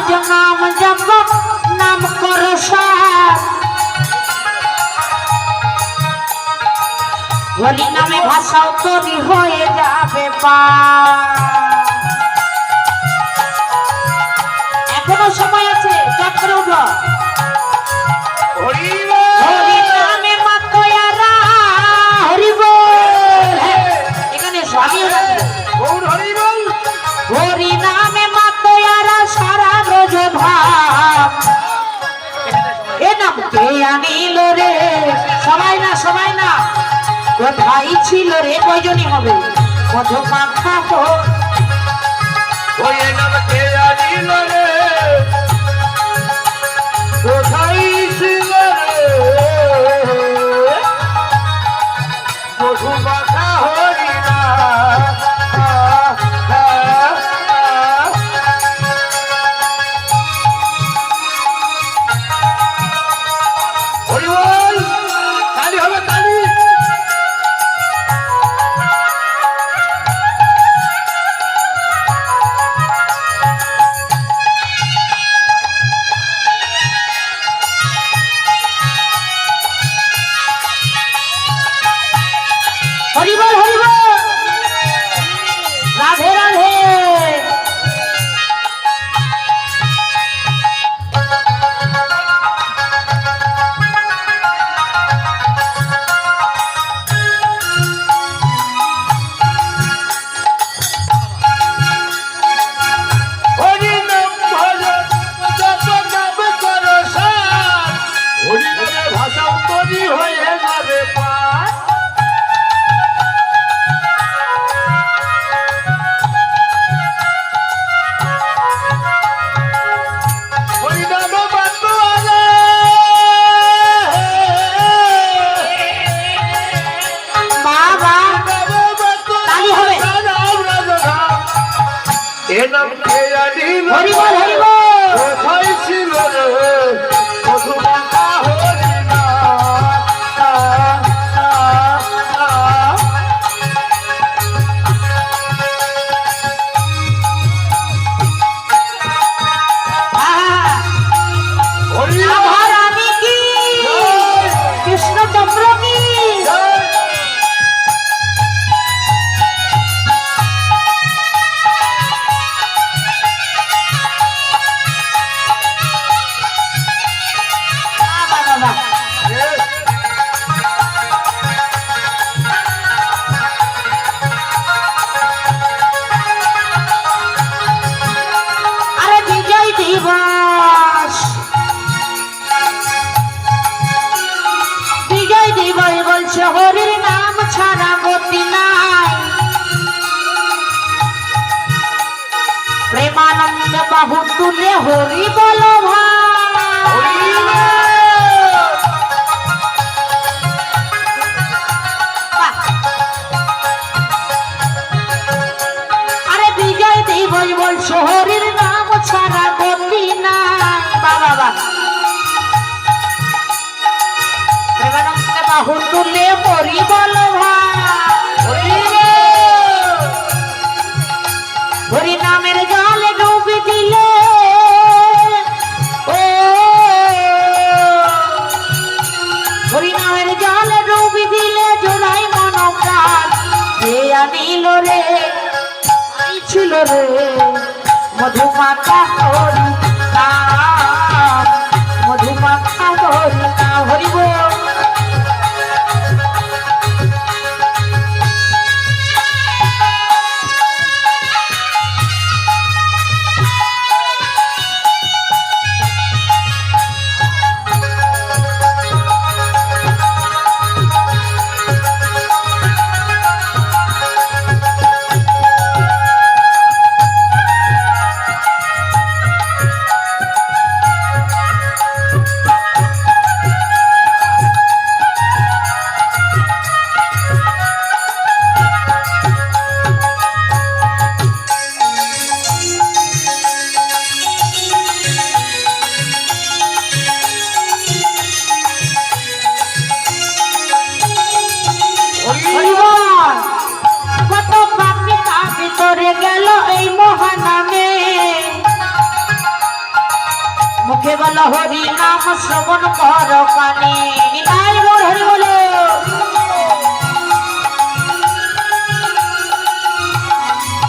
আজ নাম জপ নাম করো হরি নামে ভাষাও তৈরি হয়ে যাবে এখনো সময় আছে জপ করে উঠল হরি নামে মাতয়ারা হরি বল এখানে স্বামী হরি নামে মাতয়ারা সারা রোজ ভাব এ নাম কে আনিল রে সবাই না কোথায় ছিল রে কয়জনই হবে মধু মাখা ওই নাম কে আনিল রে কোথায় ছিল রে মধু মাখা হরি না হরি বল তালি হবে তালি রাধে রাধে হরি নাম ভালো জপ নাম করো সার হরি নামে ভাষা তৈরি হয়ে যাবে পার হরি নামে বাতুয়ারে বাবা তালি হবে এ নাম কে আনিল হরি বল কোথায় ছিল রে মধু মাখা হরি না হরি রাধা রানী কি কৃষ্ণচন্দ্র কি বাবা আরে বিজয় দিবস বলছে হরির নাম ছাড়া গতি নাই প্রেমানন্দ বাহু তুলে হরি বলো ভাই আরে বিজয় দিবস বলছে হরির নাম ছাড়া গতি নাই বাবা বাহু তুলে হরি বলো হরি নামের জলে ডুবি দিলে ও হরি নামের জলে ডুবি দিলে জোড়াই মনপ্রাণ কে আনিল রে ছিল রে মধুমাখা হরি মধুমাখা হরি না হরি বল মুখে বলো হরি নাম শ্রবণ কর কানে নিতাই গৌর হরি বলো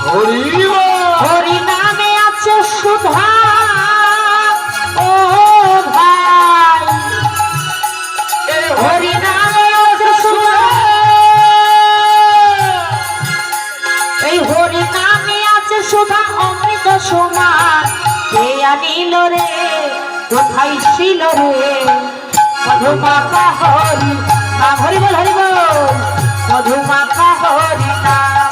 হরি বল। হরি নামে আছে সুধা ও ভাই এই হরি নামে আছে সুধা এই হরি নামে আছে সুধা অমৃত সমান কে আনিল রে কোথায় ছিল রে মধুমাখা হরি নাম হরি বল হরি বল মধুমাখা হরি নাম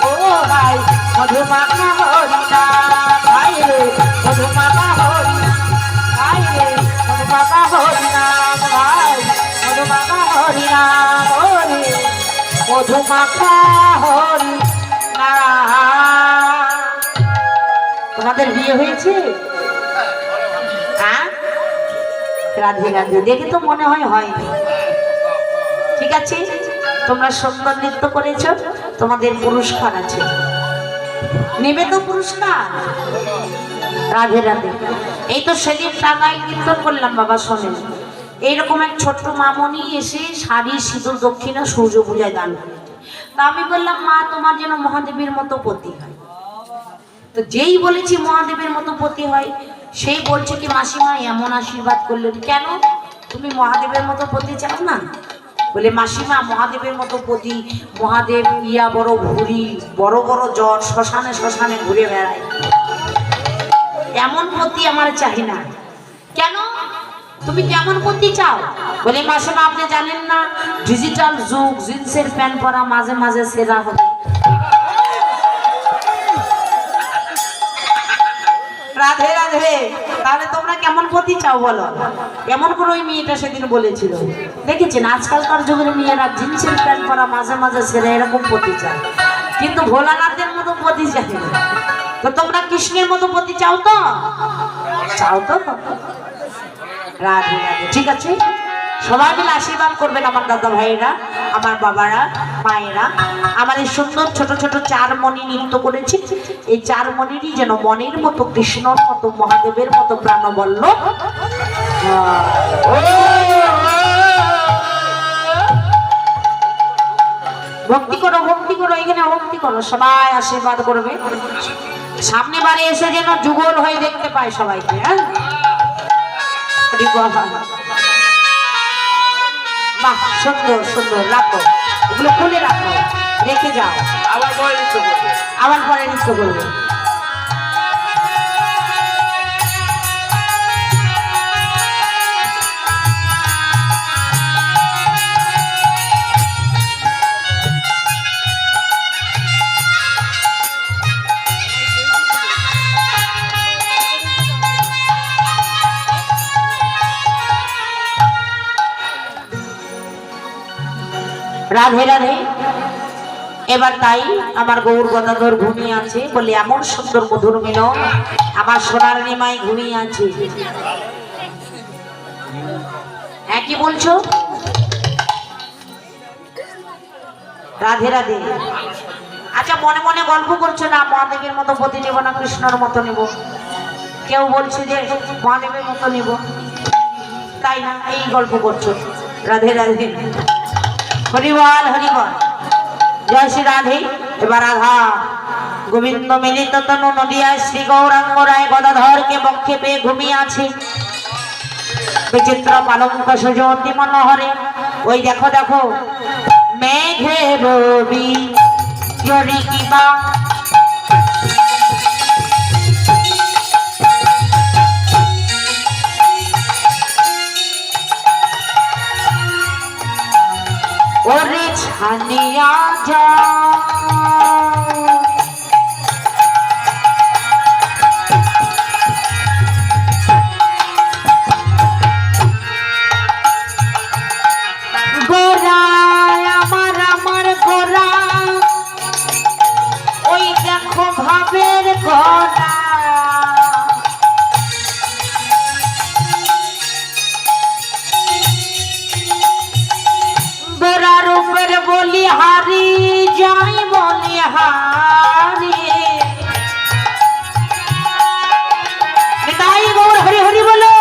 ও ভাই মধুমাখা হরি নাম ভাই রে মধুমাখা হরি ভাই রে মধুমাখা হরি নাম ভাই মধুমাখা হরি নাম ও রে মধুমাখা হরি নাম। তোমাদের বিয়ে হয়েছে? হ্যাঁ, রাধে রাধে। দেখে তো মনে হয় হয়নি। ঠিক আছে, তোমরা সুন্দর নৃত্য করেছো, তোমাদের পুরস্কার আছে, নেবে তো পুরস্কার। রাধে রাধে। এই তো সেদিন টাঙ্গাই কীর্তন করলাম বাবা, শোনেন। এইরকম এক ছোট্ট মামনি এসে শাড়ি সিঁদুর দক্ষিণা সূর্য পূজায় দান করে। তা আমি বললাম, মা তোমার যেন মহাদেবের মতো পতি হয়। তো যেই বলেছি মহাদেবের মতো পতি হয়, সেই বলছে কি মাসিমা এমন আশীর্বাদ করলেন কেন, তুমি মহাদেবের মতো পতি চাও না? বলে মাসিমা মহাদেবের মতো পতি, মহাদেব ইয়া বড় ভুরি, বড় বড় জ্বর, শ্মশানে শ্মশানে ঘুরে বেড়ায়, এমন পতি আমার চাই না। কেন, তুমি কেমন পতি চাও? বলে মাসিমা আপনি জানেন না, ডিজিটাল যুগ, জিন্সের প্যান্ট পরা মাঝে মাঝে সেরা হবে। রাধে রাধে। তাহলে তোমরা কেমন পতি চাও বলো? এমন করে ওই মেয়েটা সেদিন বলেছিল। দেখেছেন আজকালকার যুগের মেয়েরা জিন্সের প্যান্ট পরা মাঝে মাঝে সেরা এরকম পতি চায়, কিন্তু ভোলানাথের মতো পতি চায় না। তো তোমরা কৃষ্ণের মতো পতি চাও তো? চাও তো? রাধে রাধে। ঠিক আছে, সবাই মিলে আশীর্বাদ করবেন আমার দাদা ভাইয়েরা, আমার বাবারা, মায়েরা। আমার এই সুন্দর ছোট ছোট চার মণি নৃত্য করেছে, এই চার মণিরই যেন মনের মতো, কৃষ্ণর মতো, মহাদেবের মতো প্রাণবল্ল। ভক্তি করো, ভক্তি করো, এখানে ভক্তি করো, সবাই আশীর্বাদ করবে। সামনে বারে এসে যেন যুগল হয়ে দেখতে পায় সবাইকে। হ্যাঁ, বাহ, সুন্দর সুন্দর। রাখো, এগুলো খুলে রাখো, রেখে যাও, আবার পরে নৃত্য করবে। আবার পরে নৃত্য করবে। রাধে রাধে। এবার তাই আমার গৌর গদাধর ঘুমিয়ে আছে বলে এমন সুন্দর মধুর মিলন, আমার সোনার নিমাই ঘুমিয়ে আছে। হ্যাঁ, কি বলছো? রাধে রাধে। আচ্ছা, মনে মনে গল্প করছো না মহাদেবের মতো পতি নেব না কৃষ্ণর মতো নেব? কেউ বলছে যে মহাদেবের মতো নেব, তাই না? এই গল্প করছো। রাধে রাধে। হরিবল হরিবল, জয় শ্রী রাধে। এবার রাধা গোবিন্দ মিলিত তনু নদিয়ায় শ্রী গৌরাঙ্গ রায় গদাধরকে বক্ষে পেয়ে ঘুমিয়ে আছে। বিচিত্র পালঙ্ক সুজতি মনোহরে। ওই দেখো দেখো, মেঘে রবি জরি কিবা ওরে ছানিয়া যা গোরা, আমার আমার গোরা, ওই দেখো ভাবের গোরা। বলিহারি যাই বলিহারি। নিতাই গৌর হরি হরি বলো।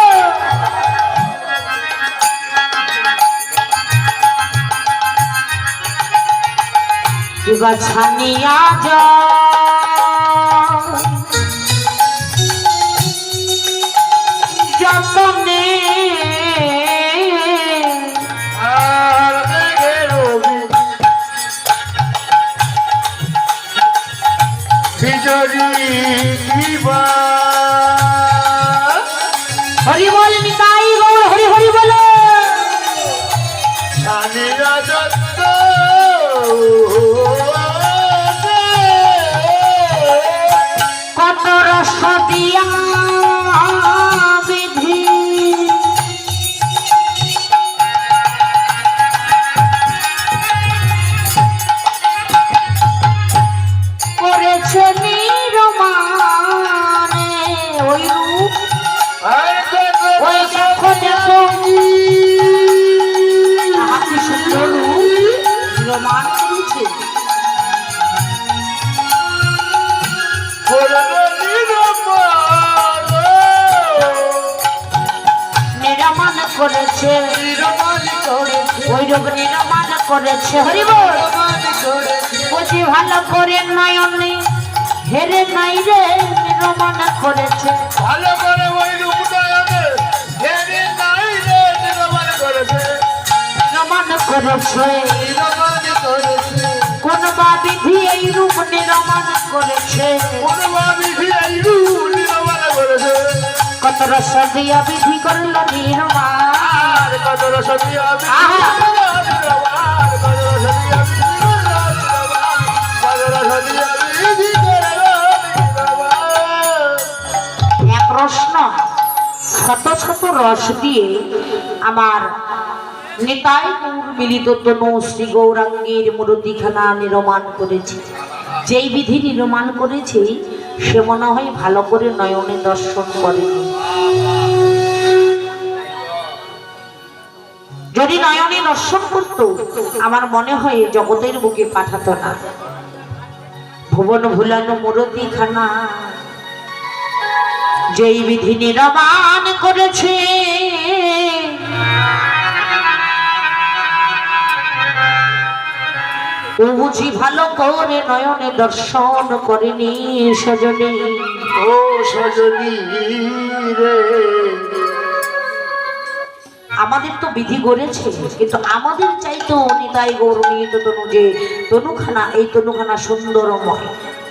বাছানিয়া যতনে আর মেঘের বিজরি দিবা হরি বল নিতাই গৌর হরি হরি বলো সানিয়া দত্ত কত রস দিয়া বিধি করেছে নিরমানে ওই রূপ ওই দেখো দেখো হাতি সুন্দর রূপ নিরমান করেছে নিরমান করেছে ওই রূপ নিরমান করেছে হরি বল বুঝি ভালো করে নয়নে হেরে নাই রে নিরমান করেছে ভালো করে ওই রূপটাকে হেরে নাই রে নির্মাণ করেছে নিরমান করেছে নির্মাণ করেছে কোন বা বিধি এই রূপ নিরমান করেছে কোনবা বিধি এই রূপ নির্মাণ করেছে কত রস দিয়া বিধি করল নির্মাণ আর কত রসদিয়া আহা! এক রস নয় শত শত রস দিয়ে আমার নেতাই গৌর মিলিত তনু শ্রী গৌরাঙ্গের মূর্তিখানা নির্মাণ করেছে যেই বিধি নির্মাণ করেছে সে মনে হয় ভালো করে নয়নে দর্শন করেনি যদি নয়নে দর্শন করত আমার মনে হয় জগতের বুকে পাঠাতো না ভুবন ভুলানো মূর্তিখানা যেই বিধি নির্মাণ করেছে ও বুঝি ভালো করে নয়নে দর্শন করেনি সজনী ও সজনী রে আমাদের তো বিধি গড়েছে কিন্তু আমাদের চাইতো নিতাই গৌরনীয় তনু যে তনুখানা এই তনুখানা সুন্দরময়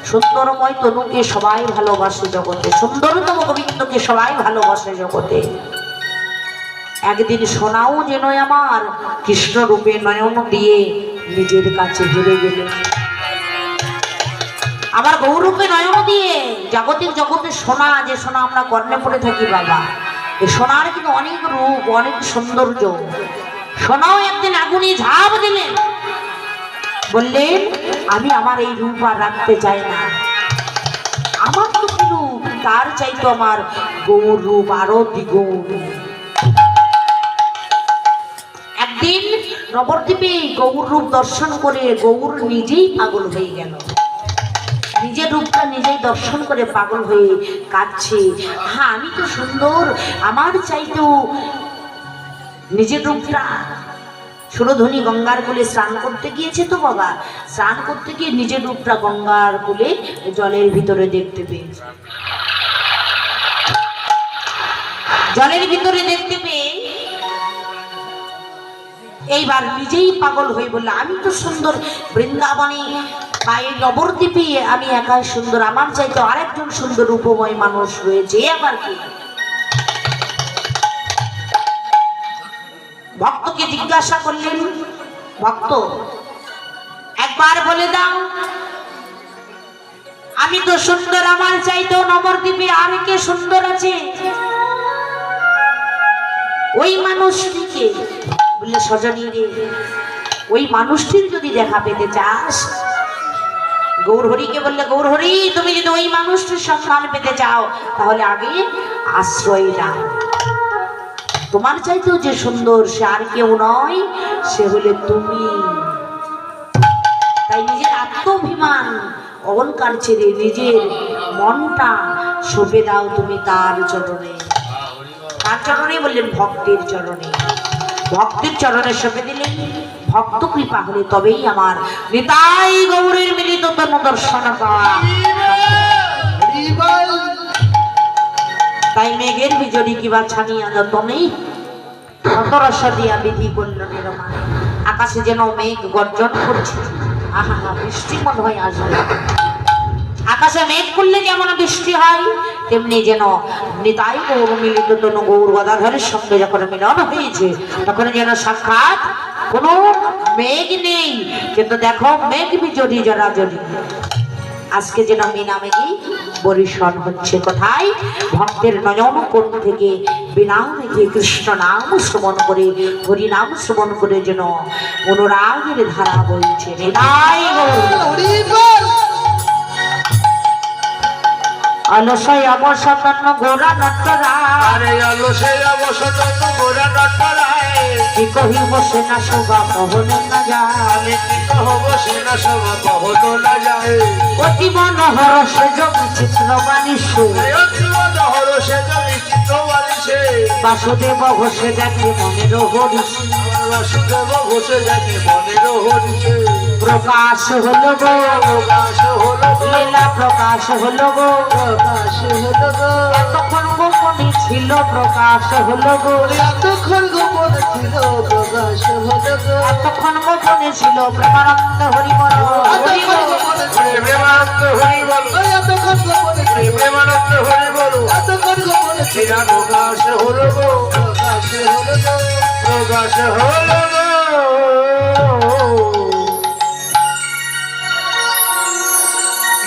সুন্দরময় তনুকে সবাই ভালোবাসে জগতে সুন্দরতম গোবিন্দকে সবাই ভালোবাসে জগতে একদিন শোনাও যেন আমার কৃষ্ণ রূপে নয়ন দিয়ে নিজের কাছে জুড়ে গেলে আমার গৌরূপে নয়ন দিয়ে জাগতিক জগতে সোনা যে সোনা আমরা কর্ণে পড়ে থাকি বাবা এই সোনার কিন্তু অনেক রূপ অনেক সৌন্দর্য সোনাও একদিন আগুনে ঝাঁপ দিলেন বললেন আমি আমার এই রূপ আর রাখতে চাই না আমার তো কি রূপ তার চাইতো আমার গৌর রূপ আরো দ্বিগুণ একদিন নবদ্বীপে গৌর রূপ দর্শন করে গৌর নিজেই পাগল হয়ে গেল নিজের রূপটা নিজেই দর্শন করে পাগল হয়ে কাঁদছে হ্যাঁ আমি তো সুন্দর আমার চাইতেও নিজের রূপটা সুরধ্বনি গঙ্গার কোলে স্নান করতে গিয়েছে তো বাবা স্নান করতে গিয়ে নিজের রূপটা গঙ্গার কোলে জলের ভিতরে দেখতে পেয়েছে জলের ভিতরে দেখতে পেয়ে এইবার নিজেই পাগল হয়ে বলল আমি তো সুন্দর বৃন্দাবনে বা এই নবদ্বীপে আমি একাই সুন্দর আমার চাইতে আরেকজন সুন্দর রূপময় মানুষ রয়েছে আবার কি ভক্তকে জিজ্ঞাসা করলেন ভক্ত একবার বলে দাও আমি তো সুন্দর আমার চাইতেও নবদ্বীপে আর কে সুন্দর আছে ওই মানুষটিকে বললে সজনী রে ওই মানুষটির যদি দেখা পেতে চাস গৌরহরিকে বললে গৌরহরি তুমি যদি ওই মানুষটির সন্ধান পেতে চাও তাহলে আগে আশ্রয় নাও তোমার চাইতেও যে সুন্দর সে আর কেউ নয় সে হলে তুমি তাই নিজের আত্মাভিমান অহংকার ছেড়ে নিজের মনটা সঁপে দাও তুমি তার চরণে তার চরণে বললেন ভক্তের চরণে ভক্তের চরণে সঁপে দিলেন ভক্ত কৃপা হলে তবেই আমার নিতাই গৌরের মিলিত তনু দর্শন পাওয়া। তাই মেঘের বিজড়ি কিবা ছানিয়া যতনেই অতরস দিয়া বিধি করল নিরমান। আকাশে যেন মেঘ গর্জন করছে, আহা হা, বৃষ্টি মনে হয় আসবে। আকাশে মেঘ করলে যেমন বৃষ্টি হয়, তেমনি যেন নিতাই গৌর মিলিত তনু গৌর গদাধরের সঙ্গে যখন মিলন হয়েছে, তখন যেন সাক্ষাৎ কোনো মেঘ নেই, কিন্তু দেখো মেঘ বিজড়ি জড়াজড়ি। আজকে যেন বিনা মেঘে বরিশন হচ্ছে। কোথায়? ভক্তের নয়ন কোণ থেকে বিনা মেঘে কৃষ্ণ নাম শ্রবণ করে, হরি নাম শ্রবণ করে যেন অনুরাগের ধারা বইছে। নিতাই গৌর অলসয় অবসতন গোরা নটরায়, কি কহিব সেনা শোভা কহনো না যায়, অতি মনোহর সেজ বিচিত্র বাণীষে, বাসুদেব ঘোষে দেখে মনের হরিষে, প্রকাশ হলো গো, লীলা প্রকাশ হলো গো, এতক্ষণ গোপনে ছিল প্রকাশ হলো গো, এতক্ষণ গোপনে ছিল প্রেমানন্দ হরিবল,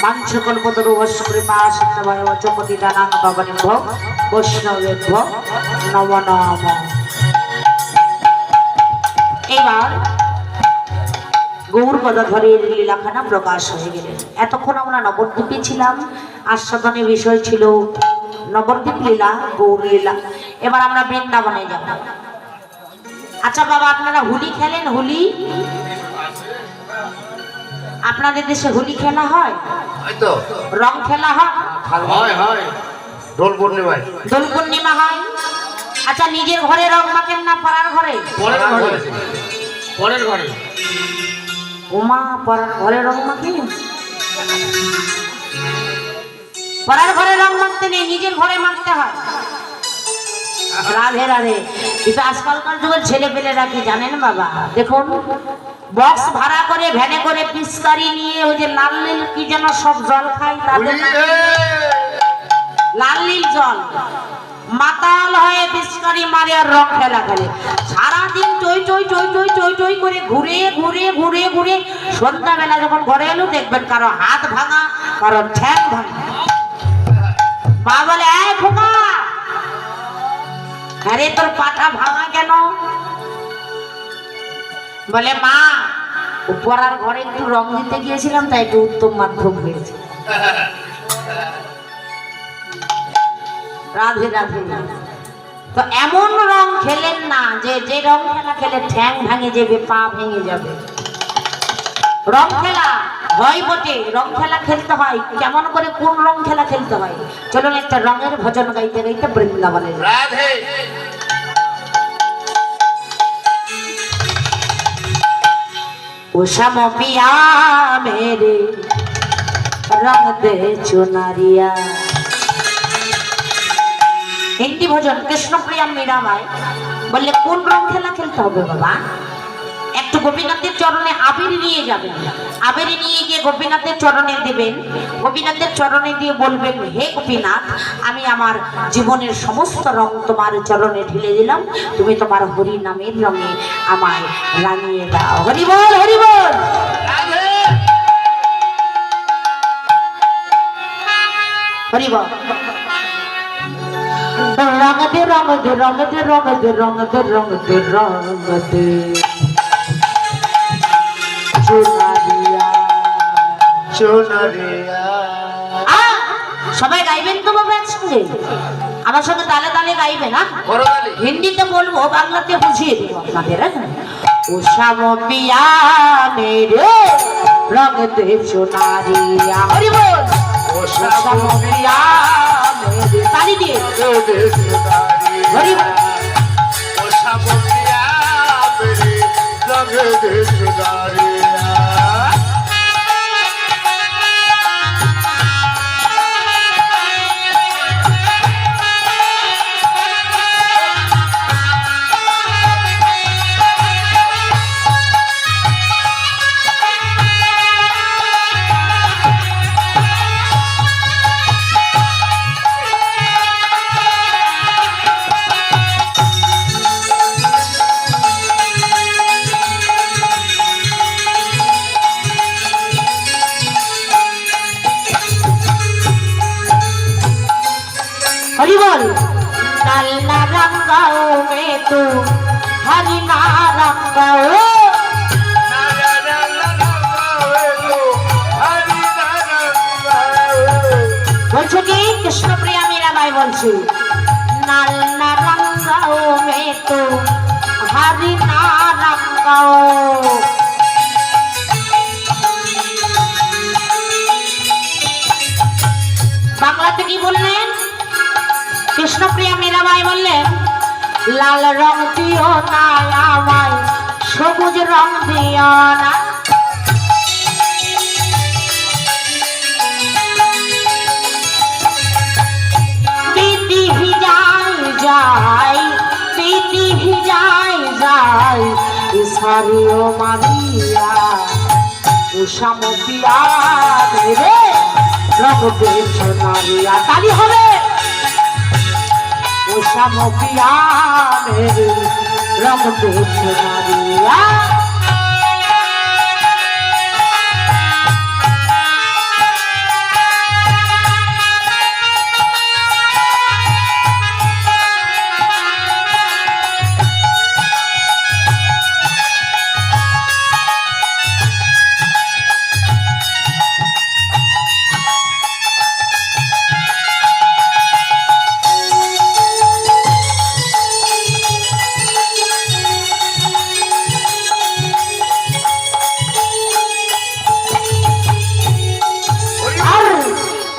মাঞ্চকল্পতরুভস্য কৃপা সিন্ধুভয় চপতিদানাং ভবনিভ্য বৈষ্ণবেভ্য নমো নমঃ। এবার গৌর গদাধরের লীলাখানা প্রকাশ হয়ে গেলেন। এতক্ষণ আমরা নবদ্বীপে ছিলাম, আস্বাদনের বিষয় ছিল নবদ্বীপ লীলা, গৌর লীলা। এবার আমরা বৃন্দাবনে যাব। আচ্ছা বাবা, আপনারা হোলি খেলেন? হোলি আপনাদের দেশে হোলি খেলা হয়? রং খেলা হয়? দোল পূর্ণিমা হয়। আচ্ছা, নিজের ঘরে রং মাখেন না পাড়ার ঘরে? পরের ঘরে। ওমা, পাড়ার ঘরে রং মাখেন? পাড়ার ঘরে রং মাখতে নেই, নিজের ঘরে মাখতে হয়। রাধে রাধে। কিন্তু আজকালকার যুগের ছেলে পেলেরা কি জানেন বাবা? দেখুন, বক্স ভাড়া করে ভ্যানে করে পিচকারি নিয়ে ওই যে লাল নীল কি যেন সব জল খায়, তাদের লাল নীল জল মাতাল হয়ে পিচকারি মারে আর রং খেলা খেলে। সারাদিন টই টই টই টই টই টই করে ঘুরে ঘুরে ঘুরে ঘুরে সন্ধ্যাবেলা যখন ঘরে এলো, দেখবেন কারো হাত ভাঙা, কারো ঠ্যাং ভাঙা। মা বলে, এই খোকা, আরে তোর পাটা ভাঙা কেন? বলে, মা, উপরার ঘরে একটু রং দিতে গিয়েছিলাম, তাই একটু উত্তম মাধ্যম হয়েছে। রাধে রাধে। তো এমন রং খেলেন না যে রং খেলা খেলে ঠ্যাং ভাঙে যাবে, পা ভেঙে যাবে। রং খেলা হয় বটে, রং খেলা খেলতে হয়। কেমন করে, কোন রং খেলা খেলতে হয়? চলুন একটা রঙের ভজন গাইতে গাইতে বৃন্দাবনে রাধে। उषम पिया मेरे रंग दे चुनरिया। हिंदी भजन कृष्ण प्रिया मीरा माई বললে কোন রং খেলা খেলতে হবে বাবা? একটু গোপীনাথের চরণে আবির নিয়ে যাবেন, আবির নিয়ে গিয়ে গোপীনাথের চরণে দেবেন। গোপীনাথের চরণে দিয়ে বলবেন, হে গোপীনাথ, আমি আমার জীবনের সমস্ত রং তোমার চরণে ঢেলে দিলাম, তুমি তোমার হরি নামের রঙে আমায় রাঙিয়ে দাও। হরি বল, হরি বল। হরি বল। रंग दे रंग दे रंग दे रंग दे रंग दे रंग दे रंग दे चुनरिया चुनरिया। সবাই গাইবেন তো বাবা একসঙ্গে? আমার সঙ্গে তালে তালে গাইবে না? হিন্দিতে বলবো, বাংলাতে বুঝিয়ে দেব আপনাদের। উষা পিয়া মেরে রঙ দে চুনরিয়া। হরি বল। উষা পিয়া মেরে, তালি দিয়ে হরি বল। উষা পিয়া মেরে রঙ রঙে দেশ দাঁড়িয়া हरि बोल। लाल ना रंगाओ में तू हरि ना रंगाओ বলছে কি কৃষ্ণপ্রিয়া মীরাবাই বলছি নাল না রঙ্গাও মে তো হরি না রঙ্গাও। বাংলাতে কি বললেন? কৃষ্ণপ্রিয়া মীরাবাই বললেন লাল রং দিও না আমায়, সবুজ রং দিও না। বিধি ভিজাই যায়, বিধি ভিজাই যায় সারিও মারিয়া উষামতিয়া রে রং দেশ মারিয়া। তালি হবে উষামতিয়া মেরে রং দেশ মারিয়া।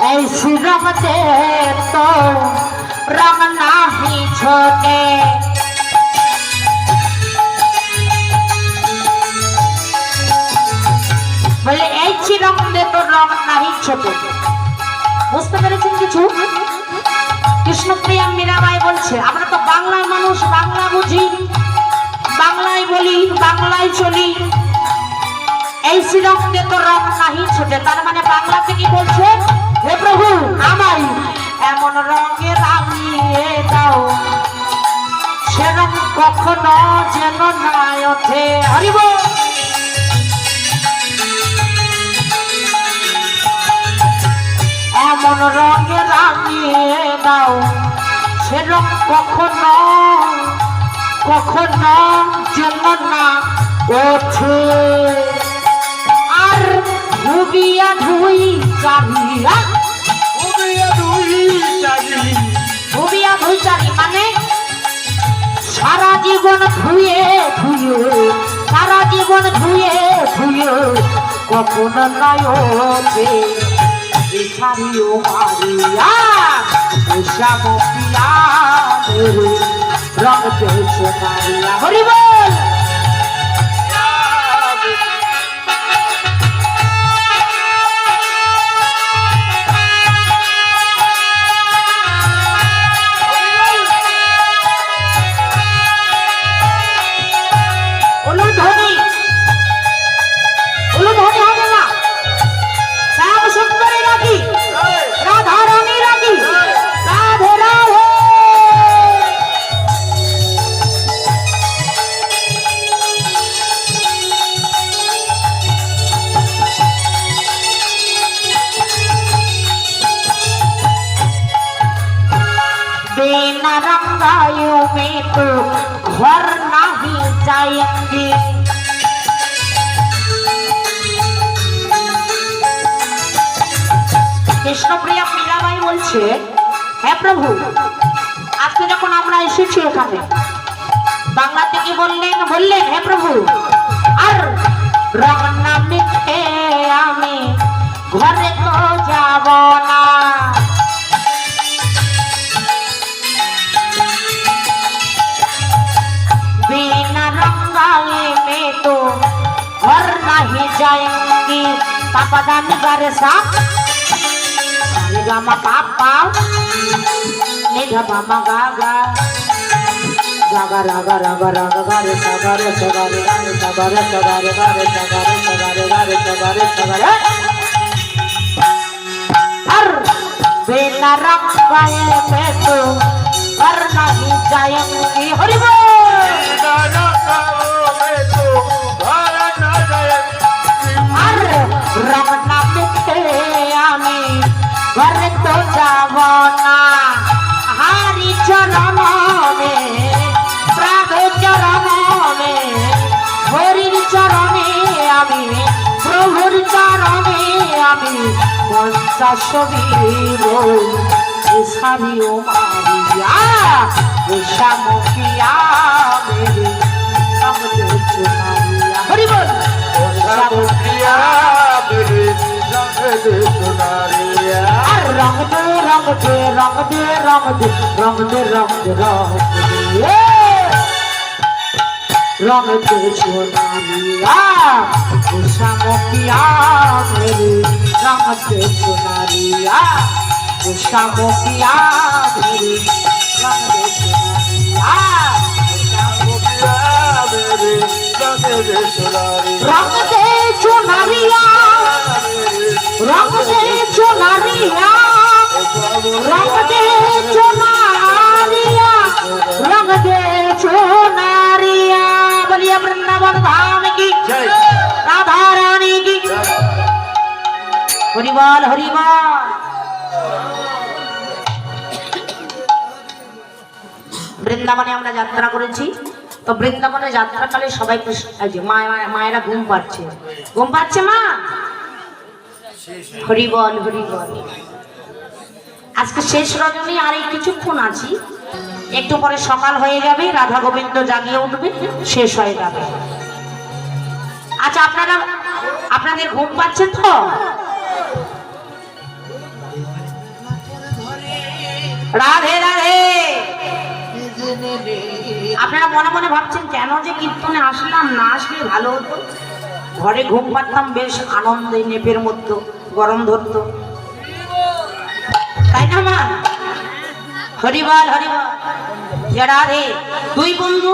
ऐसी रंग दे तो रंग नहीं छोटे, বলে ऐसी रंग दे तो रंग नहीं छोटे। বুঝতে পেরেছেন কিছু? কৃষ্ণপ্রিয়া মীরাবাই বলছে আমরা তো বাংলার মানুষ, বাংলা বুঝি, বাংলায় বলি, বাংলায় চলি। ऐसी रंग दे तो रंग नहीं छोटे, তার মানে বাংলা থেকে বলছে হে প্রভু আমায় এমন রঙে রাঙিয়ে দাও সে রঙ কখনো যেন না ওঠে। হরি বল। এমন রঙে রাঙিয়ে দাও সে রঙ কখনো কখনো যেন না ওঠে। আর ধুবিয়া ধুই চালিয়া, ধুবিয়া ধুই চালি মানে সারা জীবন ধুয়ে ধুয়ে, সারা জীবন ধুয়ে ধুয়ে কখনো নাই ওঠে ছাড়িও মারিয়া উষামতিয়া মেরে রং দেশ মারিয়া। হরি বল। बिना रंगायों में तो घर नहीं जाएंगे। কৃষ্ণপ্রিয়া মীরাবাই বলছে হে প্রভু আজকে যখন আমরা এসেছি এখানে বাংলা থেকে বললেন হে প্রভু আর রং না মিটে আমি ঘরে তো যাব না। बिना रंगाए में तो পাদানি গারে সা রে গা মা পা পা নে ধা পা মা গা গা গা গা রা গা রা গা রা গা গা রে সা গা রে সা গা রে গা রে সা গা রে সা গা রে গা রে সা গা রে সা গা রে গা রে সা গা রে সা গা রে हर बेना रंग गाए मैं तो हर नहीं जाएंगी हरि बोल हर रंग ना मिटे आमी घर तो जावो ना हरि चरण में प्रभु चरण में हरि चरणे आमी प्रभुर चरणे आमी পঞ্চাশবীর সারিও মারিয়া শ্যামকিয়া মেরে রঙদে চুনারিয়া হরি বল শ্যামকিয়া মেরে রঙদে চুনারিয়া আর রঙদে রঙদে রঙদে রঙদে রঙদে রঙদে রঙদে রঙদে চুনারিয়া শ্যামকিয়া মেরে रंगते चुनारिया शामोकिया मेरी रंगते चुनारिया रंगते चुनारिया रंगते चुनारिया रंगते चुनारिया रंगते चुनारिया बोलिए वृंदावन धाम की राधा रानी की হরিবল হরিবল বৃন্দাবনে আমরা যাত্রা করেছি তো বৃন্দাবনে যাত্রাকালে সবাই মায়েরা ঘুম পাচ্ছে মা হরিবল হরিবল আজকে শেষ রজনী আর এই কিছুক্ষণ আছি একটু পরে সকাল হয়ে যাবে রাধা গোবিন্দ জাগিয়ে উঠবে শেষ হয়ে যাবে আচ্ছা আপনাদের ঘুম পাচ্ছে তো রাধে রাধে আপনারা মনে মনে ভাবছেন কেন যে কীর্তনে আসলাম না আসলে ভালো হতো ঘরে ঘুম পাড়তাম বেশ আনন্দে নেপের মধ্যে গরম ধরতো তাই না মা হরিবল হরিবল রাধে দুই বন্ধু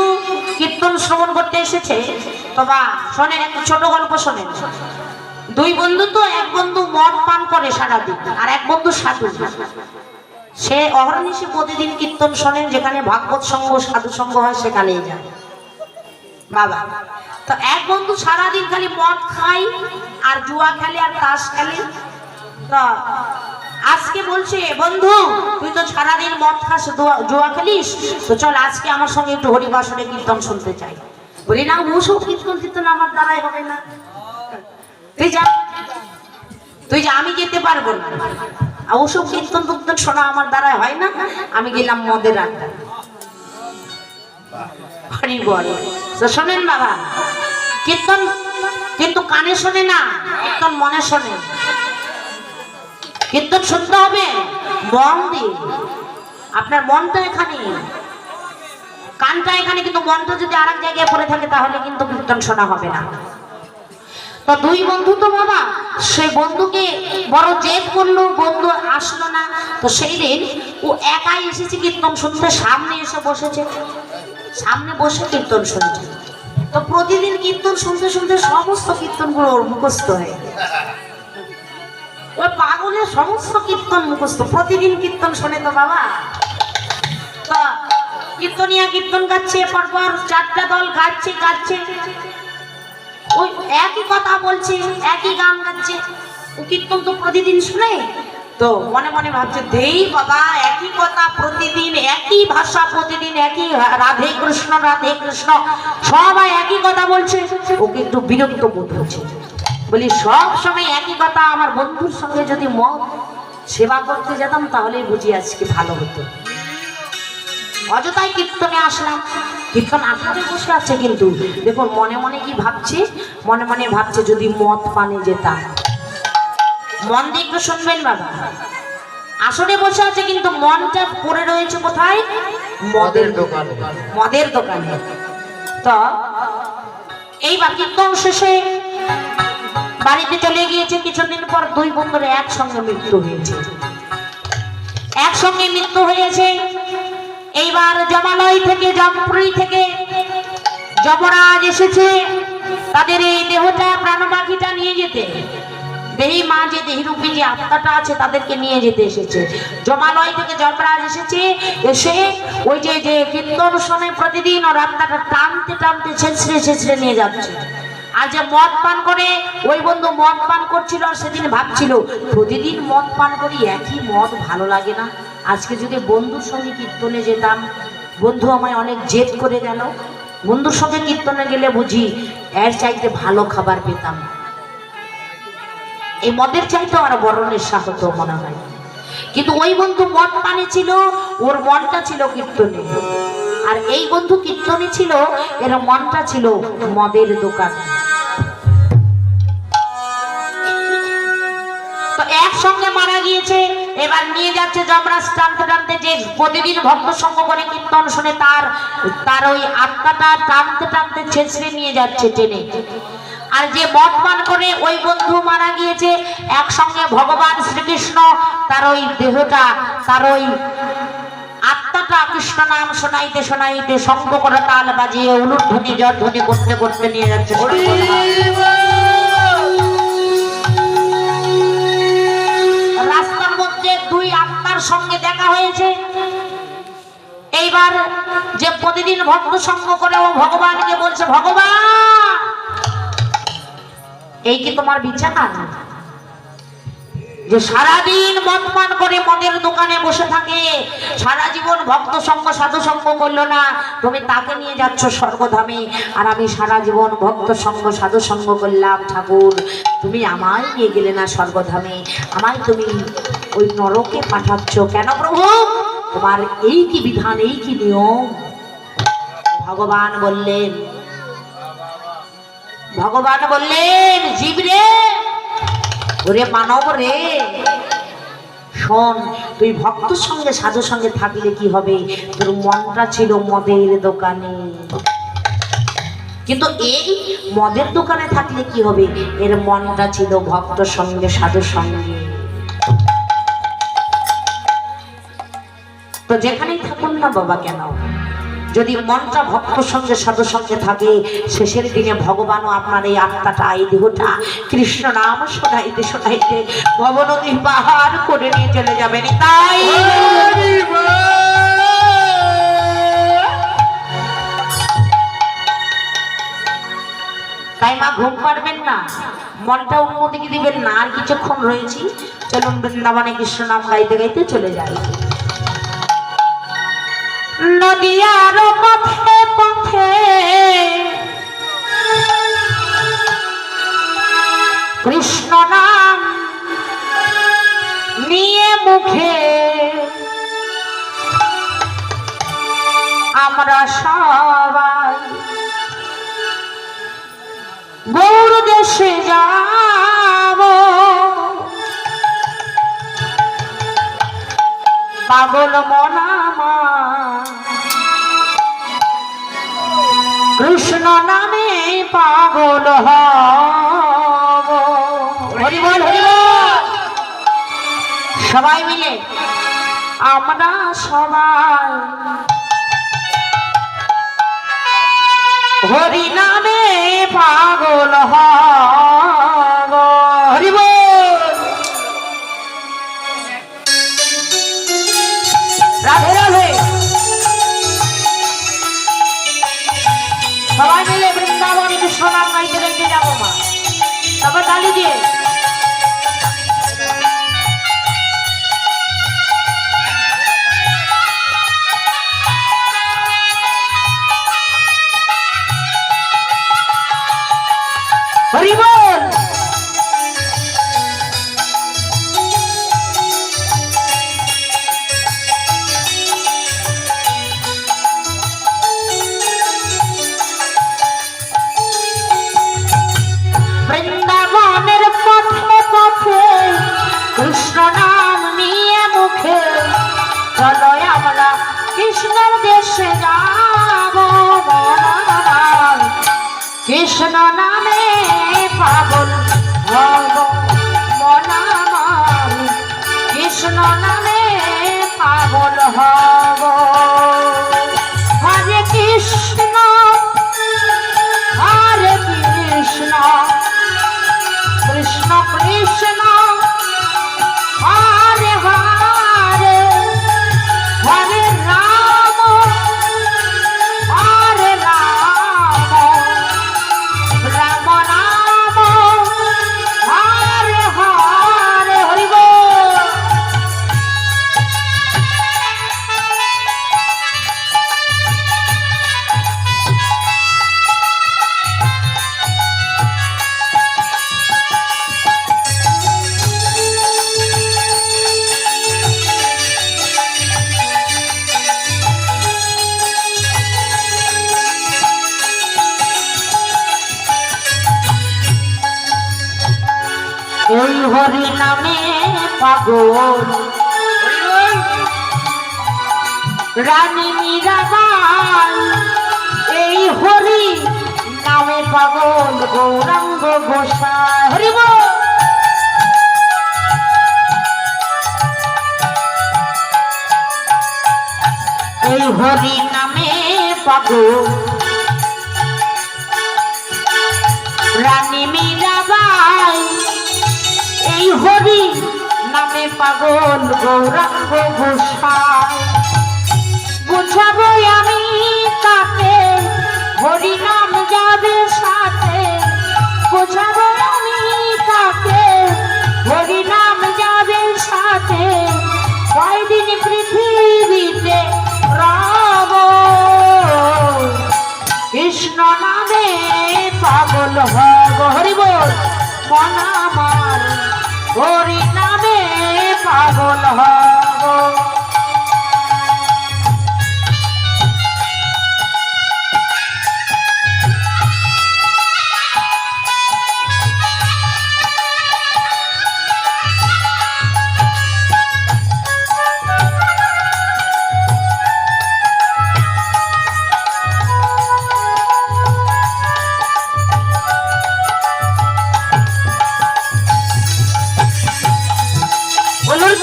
কীর্তন শ্রবণ করতে এসেছে তো বা শোনেন একটা ছোট গল্প শোনেন দুই বন্ধু তো এক বন্ধু মদ পান করে সারাদিন আর এক বন্ধু সাধু সে অহর্নিশি প্রতিদিন কীর্তন শোনেন যেখানে ভাগবত সঙ্গ সাধু সঙ্গ হয় সেখানেই যায় বাবা তো এক বন্ধু সারাদিন খালি মদ খায় আর জুয়া খেলে আর তাস খেলে তো আজকে বলছে বন্ধু তুই তো সারাদিন মদ খাস জুয়া খেলিস তো চল আজকে আমার সঙ্গে একটু হরিবাসনে কীর্তন শুনতে চাই বলি না ওসব কীর্তন আমার দ্বারাই হবে না তুই যা আমি যেতে পারবো না ওসব কীর্তন টুকতন শোনা আমার দ্বারা হয় না আমি গেলাম মদের আড্ডা হরি বল তো শোনেন বাবা কীর্তন কিন্তু কানে শোনে না কীর্তন মনে শোনে কীর্তন শুনতে হবে মন দিয়ে আপনার মনটা এখানে কানটা এখানে কিন্তু মনটা যদি আরেক জায়গায় পড়ে থাকে তাহলে কিন্তু কীর্তন শোনা হবে না তো দুই বন্ধু তো বাবা সেই বন্ধুকে বড় জেদ করলো বন্ধু আসলো না তো সেই দিন ও একাই এসেছে কীর্তন শুনতে সামনে এসে বসেছে সামনে বসে কীর্তন শুনছে তো প্রতিদিন কীর্তন শুনতে শুনতে সমস্ত কীর্তনগুলো ওর মুখস্থ হয়ে ওই পাগলের সমস্ত কীর্তন মুখস্থ প্রতিদিন কীর্তন শোনে তো বাবা তো কীর্তনিয়া কীর্তন গাচ্ছে পরপর চারটা দল গাচ্ছে ওই একই কথা বলছে একই গান গাচ্ছে ও কীর্তন তো প্রতিদিন শুনে তো মনে মনে ভাবছে দেই বাবা একই কথা প্রতিদিন একই ভাষা প্রতিদিন একই রাধে কৃষ্ণ সবাই একই কথা বলছে ওকে একটু বিরক্ত বোধ হচ্ছে বলি সব সময় একই কথা আমার বন্ধুর সঙ্গে যদি মত সেবা করতে যেতাম তাহলেই বুঝি আজকে ভালো হতো অযথাই কীর্তনে আসলাম কীর্তন আসলে বসে আছে কিন্তু দেখুন মনে মনে কি ভাবছে মনে মনে ভাবছে যদি মদ পানে যেতাম মন দিয়ে একটু শুনবেন বাবা আসলে বসে আছে কিন্তু মনটা পড়ে রয়েছে কোথায় মদের দোকানে তো এইবার কীর্তন শেষে বাড়িতে চলে গিয়েছে। কিছুদিন পর দুই বন্ধুর একসঙ্গে মৃত্যু হয়েছে, একসঙ্গে মৃত্যু হয়েছে। এইবার জমালয় থেকে, জমপুরি থেকে যমরাজ এসেছে তাদের এই দেহটা, প্রাণবাগিটা নিয়ে যেতে। দেহি মা যে দেহিরূপী যে আত্মাটা আছে তাদেরকে নিয়ে যেতে এসেছে। জমালয় থেকে যমরাজ এসেছে, এসে ওই যে যে কীর্তন শোনে প্রতিদিন, ওর আত্মাটা টানতে টানতে ছেঁচড়ে ছেঁচড়ে নিয়ে যাচ্ছে। আর যে মদ পান করে, ওই বন্ধু মদ পান করছিল, আর সেদিন ভাবছিল প্রতিদিন মদ পান করি, একই মদ ভালো লাগে না, আজকে যদি বন্ধুর সঙ্গে কীর্তনে যেতাম, বন্ধু আমায় অনেক জেদ করে গেল, বন্ধুর সঙ্গে কীর্তনে গেলে বুঝি এর চাইতে ভালো খাবার পেতাম, এই মদের চাইতে আর বরণের সাহস মনে হয়। কিন্তু ওই বন্ধু মদ পানে ছিল, ওর মনটা ছিল কীর্তনে। আর এই বন্ধু কীর্তনে ছিল, এর মনটা ছিল মদের দোকান। তো একসঙ্গে মারা গিয়েছে। এবার নিয়ে যাচ্ছে যমরাজ টানতে টানতে, যে প্রতিদিন ভক্ত সঙ্গ করে কীর্তন শুনে তার ওই আত্মাটা টানতে টানতে ছেঁচড়ে নিয়ে যাচ্ছে টেনে। আর যে মদ পান করে ওই বন্ধু মারা গিয়েছে, একসঙ্গে ভগবান শ্রীকৃষ্ণ তার ওই দেহটা, তার ওই আত্মাটা কৃষ্ণ নাম শোনাইতে শোনাইতে, শঙ্খ করে তাল বাজিয়ে উলুধ্বনি জয়ধ্বনি করতে করতে নিয়ে যাচ্ছে। রাস্তার মধ্যে দুই আত্মার সঙ্গে দেখা হয়েছে। এইবার যে প্রতিদিন ভক্ত সঙ্গ করে ও ভগবানকে বলছে, ভগবান এই কি তোমার বিছানা? যে সারাদিন মদ পান করে মদের দোকানে বসে থাকে, সারা জীবন ভক্ত সঙ্গ সাধু সঙ্গ করলো না, তুমি তাকে নিয়ে যাচ্ছ স্বর্গধামে, আর আমি সারা জীবন ভক্ত সঙ্গ সাধু সঙ্গ করলাম, ঠাকুর তুমি আমায় নিয়ে গেলে না স্বর্গধামে, আমায় তুমি ওই নরকে পাঠাচ্ছ কেন প্রভু? তোমার এই কি বিধান, এই কি নিয়ম? ভগবান বললেন, জীব রে, ওরে মানব রে, শোন, তুই ভক্ত সঙ্গে সাধু সঙ্গে থাকলে কি হবে? তোর মনটা ছিল মদের দোকানে, কিন্তু এই মদের দোকানে থাকলে কি হবে? এর মনটা ছিল ভক্ত সঙ্গে সাধু সঙ্গে। তো যেখানেই থাকুন না বাবা কেন, যদি মনটা ভক্ত সঙ্গে সাধু সঙ্গে থাকে, শেষের দিনে ভগবানও আপনার এই আত্মাটা, এই দেহটা কৃষ্ণ নাম শোনাইতে শোনাইতে ভবনদী পাহাড় করে নিয়ে চলে যাবেন। তাই মা ঘুম পারবেন না, মনটা অন্যদিকে দিবেন না। আর কিছুক্ষণ রয়েছি, চলুন বৃন্দাবনে কৃষ্ণ নাম গাইতে গাইতে চলে যাই। নদিয়ার পথে পথে কৃষ্ণ নাম নিয়ে মুখে আমরা সবাই গৌর দেশে যাব, পাগল মনামা কৃষ্ণ নামে পাগল হব। হরি বল, হরি বল। সবাই মিলে আমরা সবাই হরি নামে পাগল হব। হরি বল। রাধে রাধে। সবাই মিলে বৃন্দাবনে কৃষ্ণ নাম গাইতে গাইতে যাবো মা, তারপর তালি দিয়ে হরি বল। বৃন্দাবনের পথে পথে কৃষ্ণ নাম নিয়ে মুখে, চলো আমরা কৃষ্ণ দেশে যাব, কৃষ্ণ নামে পাগল হব মন আমার কৃষ্ণ নামে পাগল হব হরে কৃষ্ণ কৃষ্ণ কৃষ্ণ হরে হরে হরে রাম রাম রাম হরে হরে হরি বল। এই হরি নামে পাগল রানী মীরাবাই এই হরি নামে পাগল গৌরাঙ্গ গোসাই হরি বল। এই হরি নামে পাগল রানী মীরাবাই এই হরি নামে পাগল গৌরাঙ্গ গোসাই বুঝাবো আমি তাকে হরি নাম যাবে সাথে বুঝাবো আমি তাকে হরি নাম যাবে সাথে কয়দিন পৃথিবীতে রব কৃষ্ণ নামে পাগল হব হরি বল মন আমার হরি নামে পাগল হব।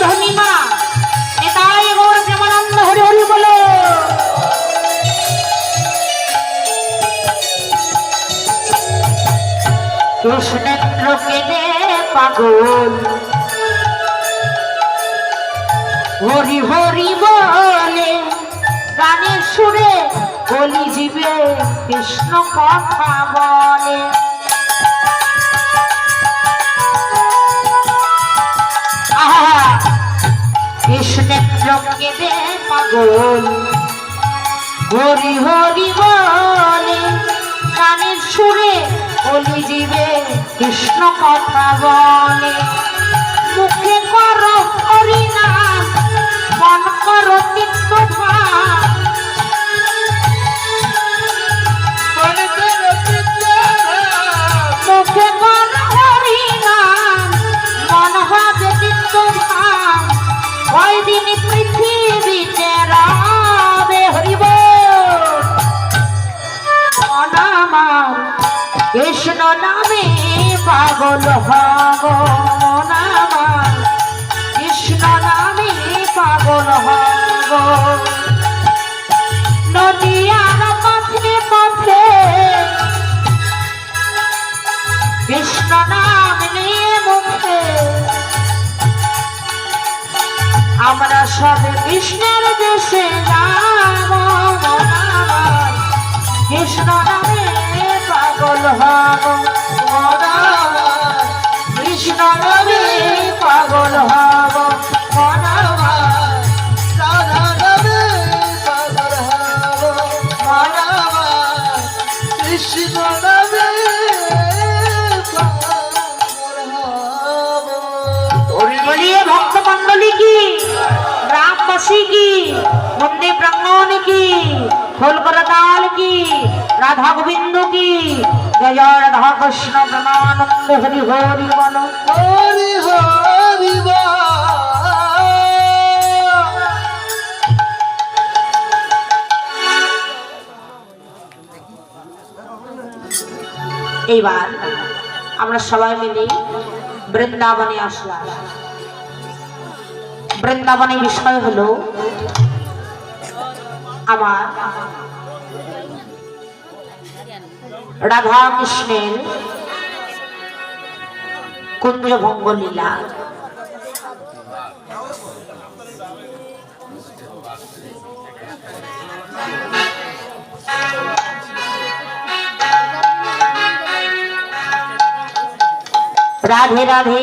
ধনিমা এটাই গৌর প্রেমানন্দ হরি হরি বলো। কৃষ্ণেন্দ্র কেঁদে পাগল হরি হরি বলে গানের সুরে বলি জীবে কৃষ্ণ কথা বলে কৃষ্ণেন্দ্র কেঁদে পাগল হরি হরি বলে গানের সুরে বলি জীবে কৃষ্ণ কথা বলে মুখে করো হরি নাম মন করো চিত্ত ভাব মুখে করো হরি নাম মন হবে চিত্ত ভাব কয়দিন পৃথিবীতে রবে হরি বল মন আমার কৃষ্ণ নামে পাগল হব মন আমার কৃষ্ণ নামে পাগল হব নদিয়ার পথে পথে কৃষ্ণ নাম নিয়ে মুখে আমরা সব কৃষ্ণের দেশে যাব কৃষ্ণ নামে পাগল হব কৃষ্ণ নামে পাগল হব রাধা নামে পাগল হব কৃষ্ণ নামে बोलिए भक्त मंडली की रामवासी की मंदिर प्रांगण की फुलकरताल की राधा गोविंद की जय जय राधा कृष्ण प्रेमानंद हरि हरि बोलो हरि हरि बोल। এইবার আমরা সবাই মিলে বৃন্দাবনে আসলাম। বৃন্দাবনে বিষয় হলো আমার রাধা কৃষ্ণের কুঞ্জভঙ্গ লীলা। রাধে রাধে।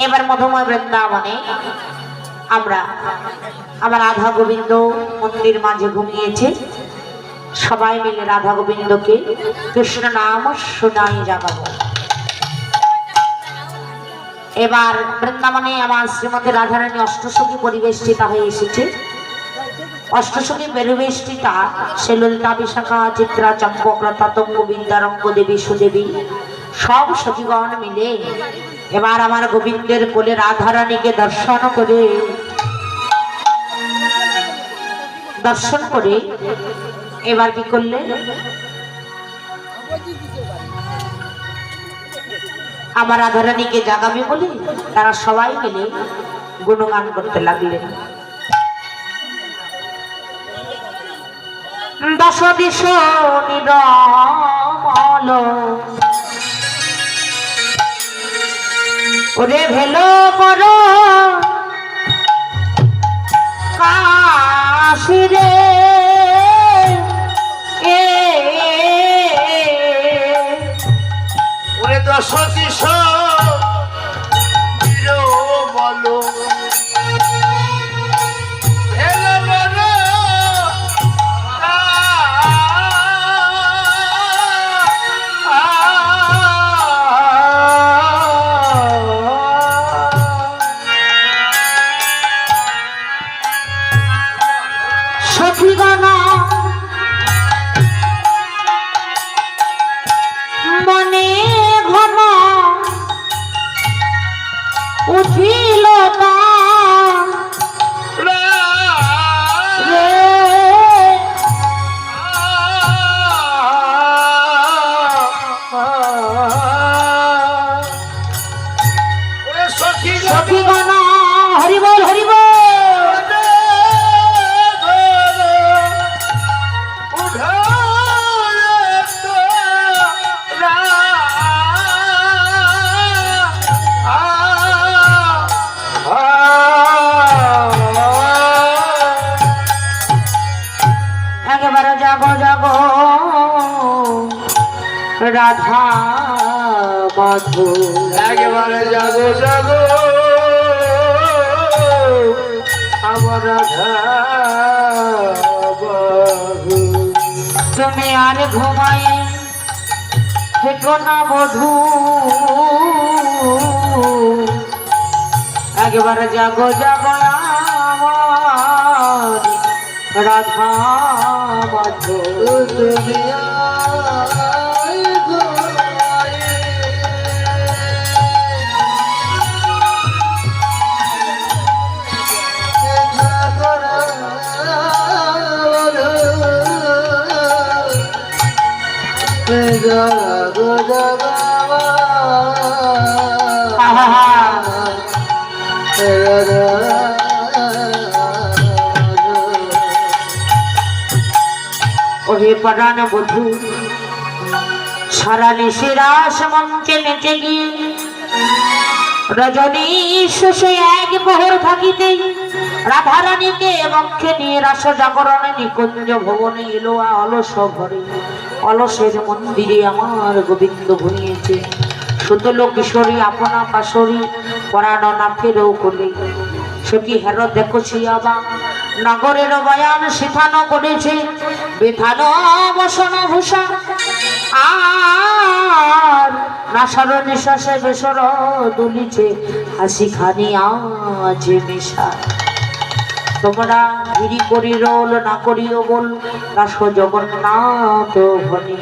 এবার মধুময় বৃন্দাবনে আমরা আমার রাধা গোবিন্দ মন্দির মাঝে ঘুমিয়েছে। সবাই মিলে রাধা গোবিন্দকে কৃষ্ণ নাম শোনাই জাগাবো। এবার বৃন্দাবনে আমার শ্রীমতী রাধারানী অষ্টসখী পরিবেষ্টিতা হয়ে এসেছে। অষ্টসখী পরিবেষ্টিতা সে ললিতা, বিশাখা, চিত্রা, চম্পকলতা, তঙ্গ, বিদ্যারঙ্গ দেবী, সুদেবী সব সখীগণ মিলে এবার আমার গোবিন্দের কোলে রাধারানীকে দর্শন করে এবার কি করলে আমার রাধারানীকে জাগাবে বলে তারা সবাই মিলে গুণগান করতে লাগলেন। দশ দিশ নিরমল ওরে ভেলো পর কাশী রে ওরে দশ দিশ নিরমল মনে ঘন উঠিল সখীগণ হরিবল হরিবল। একেবারে জাগো জাগো রাধা মাধু, একেবারে জাগো জাগো আমার রাধা বাবু। তুমি আর ঘুমায় থেকো না বধূ, একেবারে জাগো জাগো আমার রাধা মাধু। তুমি ওহে পরাণ বধূ সারা নিশিরাস মঞ্চে নেচে গিয়ে রজনী শেষে এক প্রহর থাকিতে রাধারানীকে বক্ষে নিয়ে রাস জাগরণে নিকুঞ্জ ভবনে এলো অলস ঘরে। অলসের মন্দিরে আমার গোবিন্দ ঘুমিয়েছে। সুতল কিশোরী আপনা পাশরী পরাণ নাথেরও কোলে। সখী হের দেখছি আবা নগরের বয়ান শিথানো করেছে বিধান বসন ভূষা আর নাসার নিঃশ্বাসে বেসর দুলিছে হাসি খানি আজ মেশা। তোমরা গিরি করি রোল না করিও বল দাস জগন্নাথ ভনি।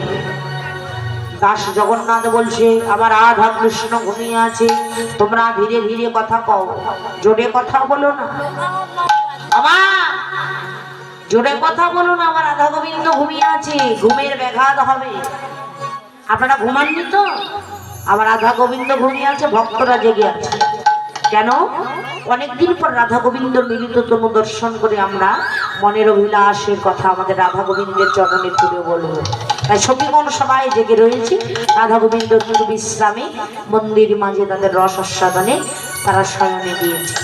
দাস জগন্নাথ বলছে আমার রাধা কৃষ্ণ ঘুমিয়ে আছে, তোমরা ধীরে ধীরে কথা কও, জোরে কথা বলো না। আমার জোরে কথা বলো না, আমার রাধা গোবিন্দ ঘুমিয়ে আছে, ঘুমের ব্যাঘাত হবে। আপনারা ঘুমাননি তো? আবার রাধা গোবিন্দ ঘুমিয়ে আছে, ভক্তরা জেগে আছে। কেন? অনেকদিন পর রাধা গোবিন্দ মিলিত তনু দর্শন করে আমরা মনের অভিলাষের কথা আমাদের রাধা গোবিন্দের চরণে তুলে বলবো। তাই সখীগণ সবাই জেগে রয়েছে, রাধা গোবিন্দ একটু বিশ্রামে মন্দির মাঝে তাদের রস আস্বাদনে তারা শয়নে দিয়েছে।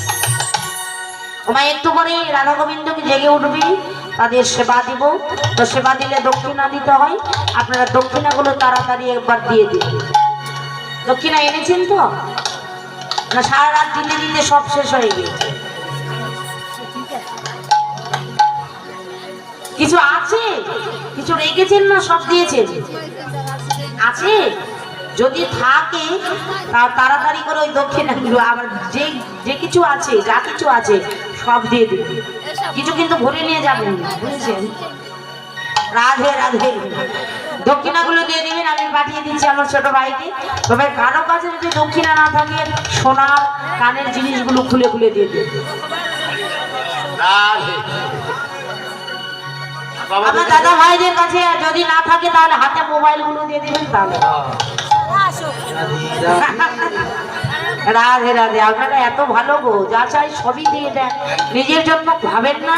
তোমায় একটু পরে রাধা গোবিন্দকে জেগে উঠবি, তাদের সেবা দিব। তো সেবা দিলে দক্ষিণা দিতে হয়, আপনারা দক্ষিণাগুলো তাড়াতাড়ি একবার দিয়ে দিন। দক্ষিণা এনেছেন তো? না সারা রাত দিতে দিতে সব শেষ হয়ে গেছে? কিছু আছে, কিছু রেখেছেন না সব দিয়েছেন? আছে? যদি থাকে তাড়াতাড়ি করে ওই দক্ষিণাগুলো আবার যে যে কিছু আছে, যা কিছু আছে সব দিয়ে দিন। কিছু কিন্তু ভরে নিয়ে যাবেন, বুঝেছেন? রাধে রাধে। দক্ষিণাগুলো দিয়ে দিবেন, আমি পাঠিয়ে দিচ্ছি আমার ছোট ভাইকে। তবে কারো কাছে যদি দক্ষিণা না থাকে সোনার কানের জিনিসগুলো খুলে খুলে দিয়ে দেবে। আমার দাদা ভাইদের কাছে যদি না থাকে তাহলে হাতে মোবাইল গুলো দিয়ে দিবেন। তাহলে রাধে রাধে। আপনারা এত ভালো গো, যা চাই সবই দিয়ে দেন, নিজের জন্য ভাবেন না।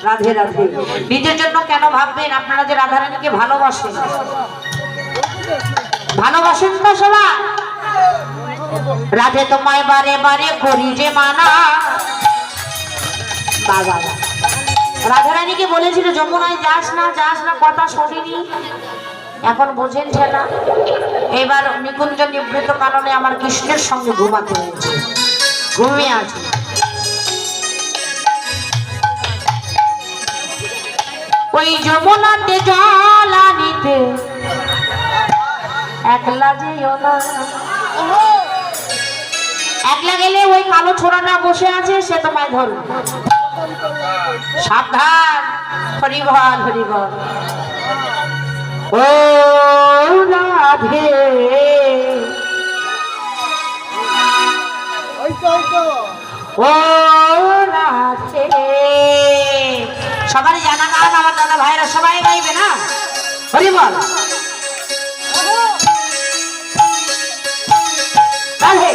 রাধে রাধে। নিজের জন্য কেন ভাববেন? আপনারা যে রাধারানীকে ভালোবাসেন, ভালোবাসেন তো সবাই। রাধে তোমায় বারে বারে করি যে মানা। বাবা রাধারানীকে বলেছিল যমুনায় যাস না যাস না, কথা শোনেনি, এখন বোঝেন না। এবার নিকুঞ্জ নিবৃত কারণে আমার কৃষ্ণের সঙ্গে ঘুমাতে হয়েছে, ঘুমিয়ে আছে। ওই যমুনাতে জল আনিতে একলা যেও না। একলা গেলে ওই কালো ছোড়াটা বসে আছে, সে তোমায় ধরবে। সাবধান। হরিবল হরিবল। ও রাধে ও রাধে। সবারই জানা গান, আমার দাদা ভাইরা সবাই গাইবে না? হরিবল রাধে।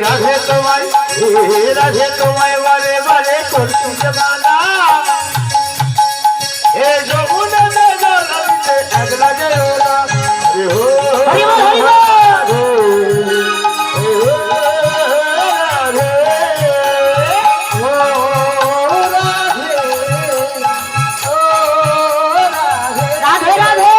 রাধে তোমায়, রাধে তোমায় বারে বারে করছি জানা। এ যমুনা জল আনিতে একলা যেও না। হরিবল হরিবল। রাধে রাধে।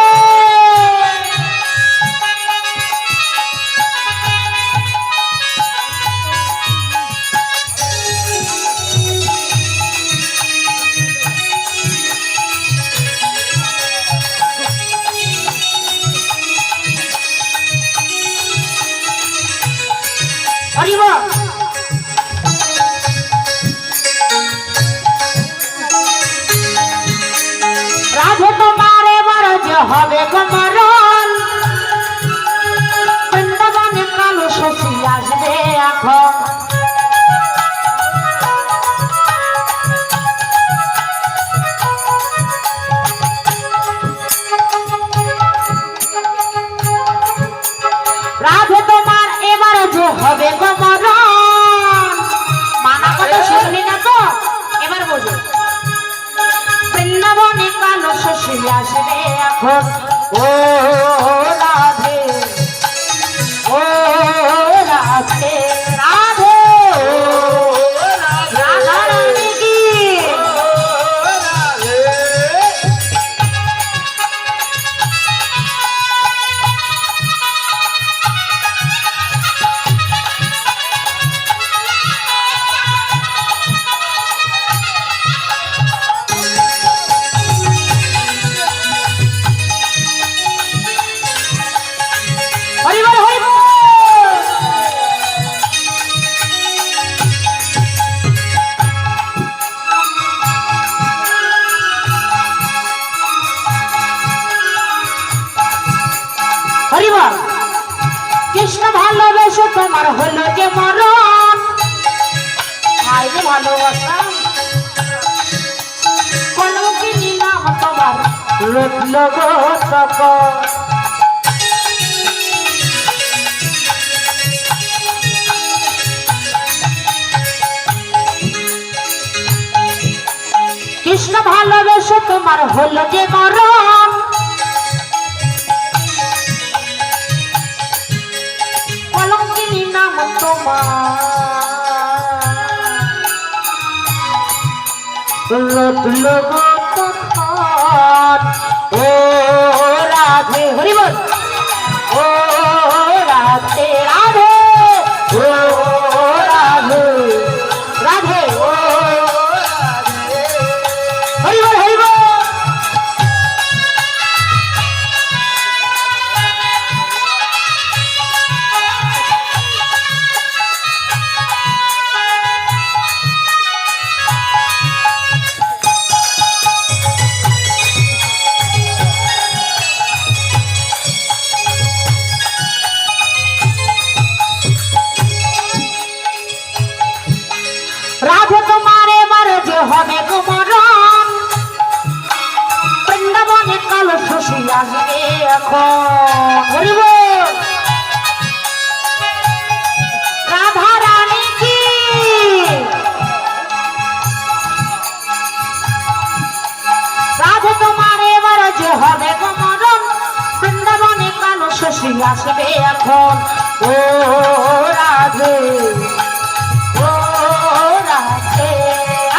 হরিবল। রাধে তোমার এবার যে হবে গমরণ, বৃন্দাবনে কালো শশী আসবে এখন। রাধে তোমার এবার যে হবে গমরণ, মানা কথা শুনলি না তো? এবার বোঝো। বৃন্দাবনে কালো শশী আসবে এখন। ও রাধে ও রাধে রাধে। রাধা রানী কি তোমার হলো যে মরণ আইরে ভালোবাসা কলঙ্কিনী নাম তোমার রত্ন গো তখন কৃষ্ণ ভালোবেসে তোমার হলো যে মরণ কলঙ্কিনী নাম তোমার রত্ন গো তখন ও রাধে হরি বল ও রাধে রাধে ও রাধে রাধে ও হরি বল হরি বল রাধে তোমার এবার যে হবে গো মরণ বৃন্দাবনে কাল শশী আসবে এখন হরি বল রাধা রানী কি রাধে তোমার এবার যে হবে গো মরণ বৃন্দাবনে কাল শশী আসবে এখন ও রাধে ও রাধে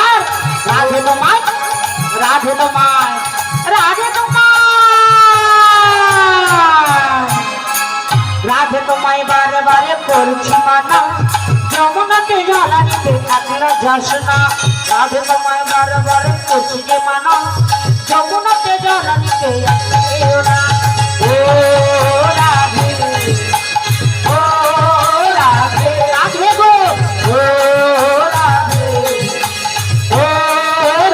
আর রাধে তোমায় রাধে তোমায় রাধে তোমায় রাধে তোমায় বারে বারে করছি মানা যমুনাতে জ্বালানিতে থাকলো ঝাসনা রাধে তোমায় বারে বারে করছি যে মানা যমুনাতে জ্বালানিতে আসলেও না ও রাধে ও রাধে রাধে গো ও রাধে ও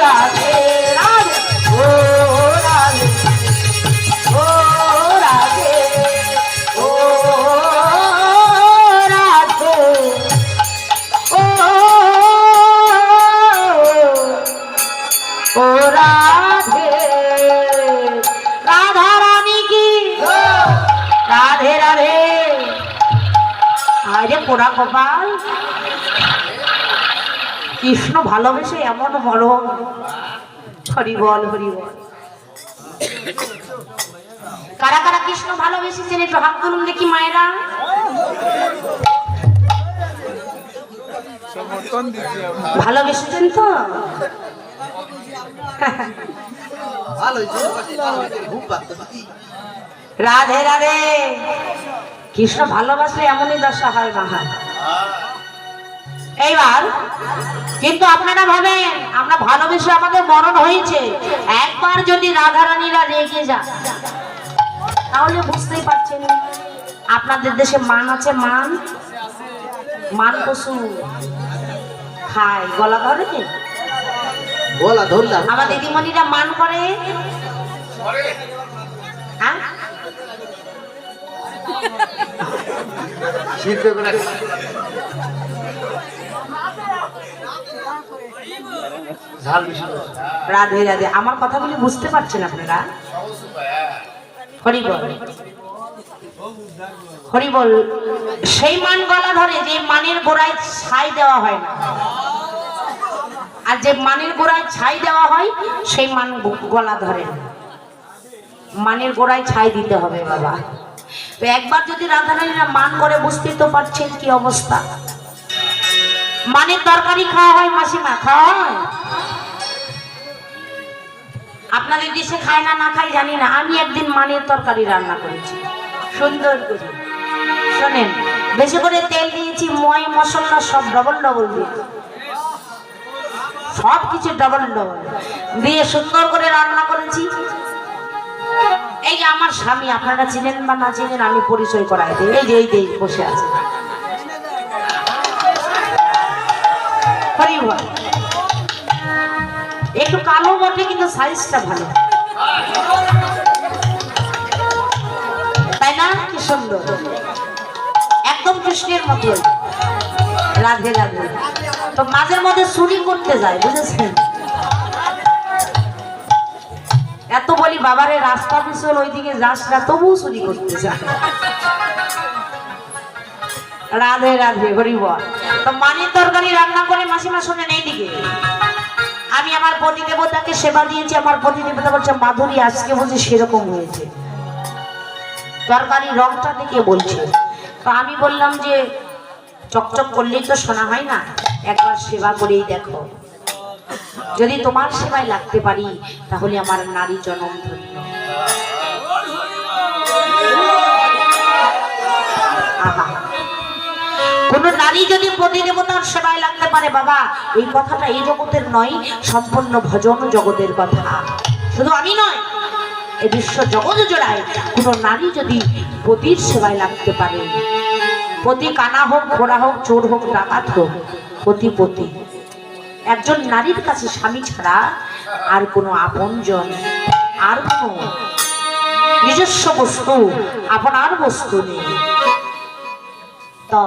রাধে রাধে ও রাধে ও রাধে ও রাধে ও রাধে রাধা রানী কি রাধে রাধে আরে পোড়া কপাল কৃষ্ণ ভালোবেসে এমন মরণ হরি বল হরি বল কারা কারা কৃষ্ণ ভালোবেসেছেন একটু হাত তুলুন দেখি মায়েরা ভালোবেসেছেন তো রাধে রাধে কৃষ্ণ ভালোবাসলে এমনই দশা হয় মহা এইবার কিন্তু আপনারা ভাবেন আমরা ভালোবেসে আমাদের মরণ হয়েছে একবার যদি রাধারানীরা রেগে যায় তাহলে বুঝতেই পারছেন আপনাদের দেশে মান আছে মান মান পশু খায় গলা ধরে গলা ধরলাম আমার দিদিমণিরা মান করে হ্যাঁ রাধে রাধে আমার কথাগুলি বুঝতে পারছেন আপনারা হরি বল হরি বল সেই মান গলা ধরে যে মানের গোড়ায় ছাই দেওয়া হয় না আর যে মানের গোড়ায় ছাই দেওয়া হয় সেই মান গলা ধরে না মানের গোড়ায় ছাই দিতে হবে বাবা তো একবার যদি রাধারানীরা মান করে বুঝতেই তো পারছেন কি অবস্থা মানের তরকারি খাওয়া হয় মাসিমা খাওয়া হয় আপনাদের দেশে খায় না না খায় জানি না আমি একদিন মানের তরকারি রান্না করেছি সুন্দর করে শোনেন বেশি করে তেল দিয়েছি ময় মশলা সব ডবল ডবল দিয়েছি সব কিছু ডবল ডবল দিয়ে সুন্দর করে রান্না করেছি এই যে আমার স্বামী আপনারা চিনেন বা না চিনেন আমি পরিচয় করাই দিই এই যে বসে আছে একটু কালো বটে কিন্তু সাইজটা ভালো তাই না কি সুন্দর একদম কৃষ্ণের মতো। রাধে রাধে। তো মাঝে মধ্যে চুরি করতে যায়, বুঝেছেন? এত বলি বাবারে রাস্তা পিছল ওইদিকে যাস না, তবু চুরি করতে যায়। রাধে রাধে, হরি বল। তো মানের তরকারি রান্না করে মাসিমা শোনেন এইদিকে, আমি আমার পতি দেবতাকে সেবা দিয়েছি, আমার পতি দেবতা বলছে মাধুরী আজকে বুঝি সেরকম হয়েছে, তরকারি রংটা দেখে বলছে। তো আমি বললাম যে চকচক করলেই তো শোনা হয় না, একবার সেবা করেই দেখো, যদি তোমার সেবায় লাগতে পারি তাহলে আমার নারী জনম ধন্য। আহা, কোন নারী যদি পতি দেবতার সেবায় লাগতে পারে বাবা, এই কথাটা এই জগতের নয়, সম্পূর্ণ ভজন জগতের কথা। শুধু আমি নয়, এই বিশ্ব জগৎ জোড়ায় কোন নারী যদি পতির সেবায় লাগতে পারে, পতি কানা হোক, ঘোড়া হোক, চোর হোক, ডাকাত হোক, পতি পতি। একজন নারীর কাছে স্বামী ছাড়া আর কোনো আপনজন, আর কোনো নিজস্ব বস্তু, আপনার বস্তু নেই। তো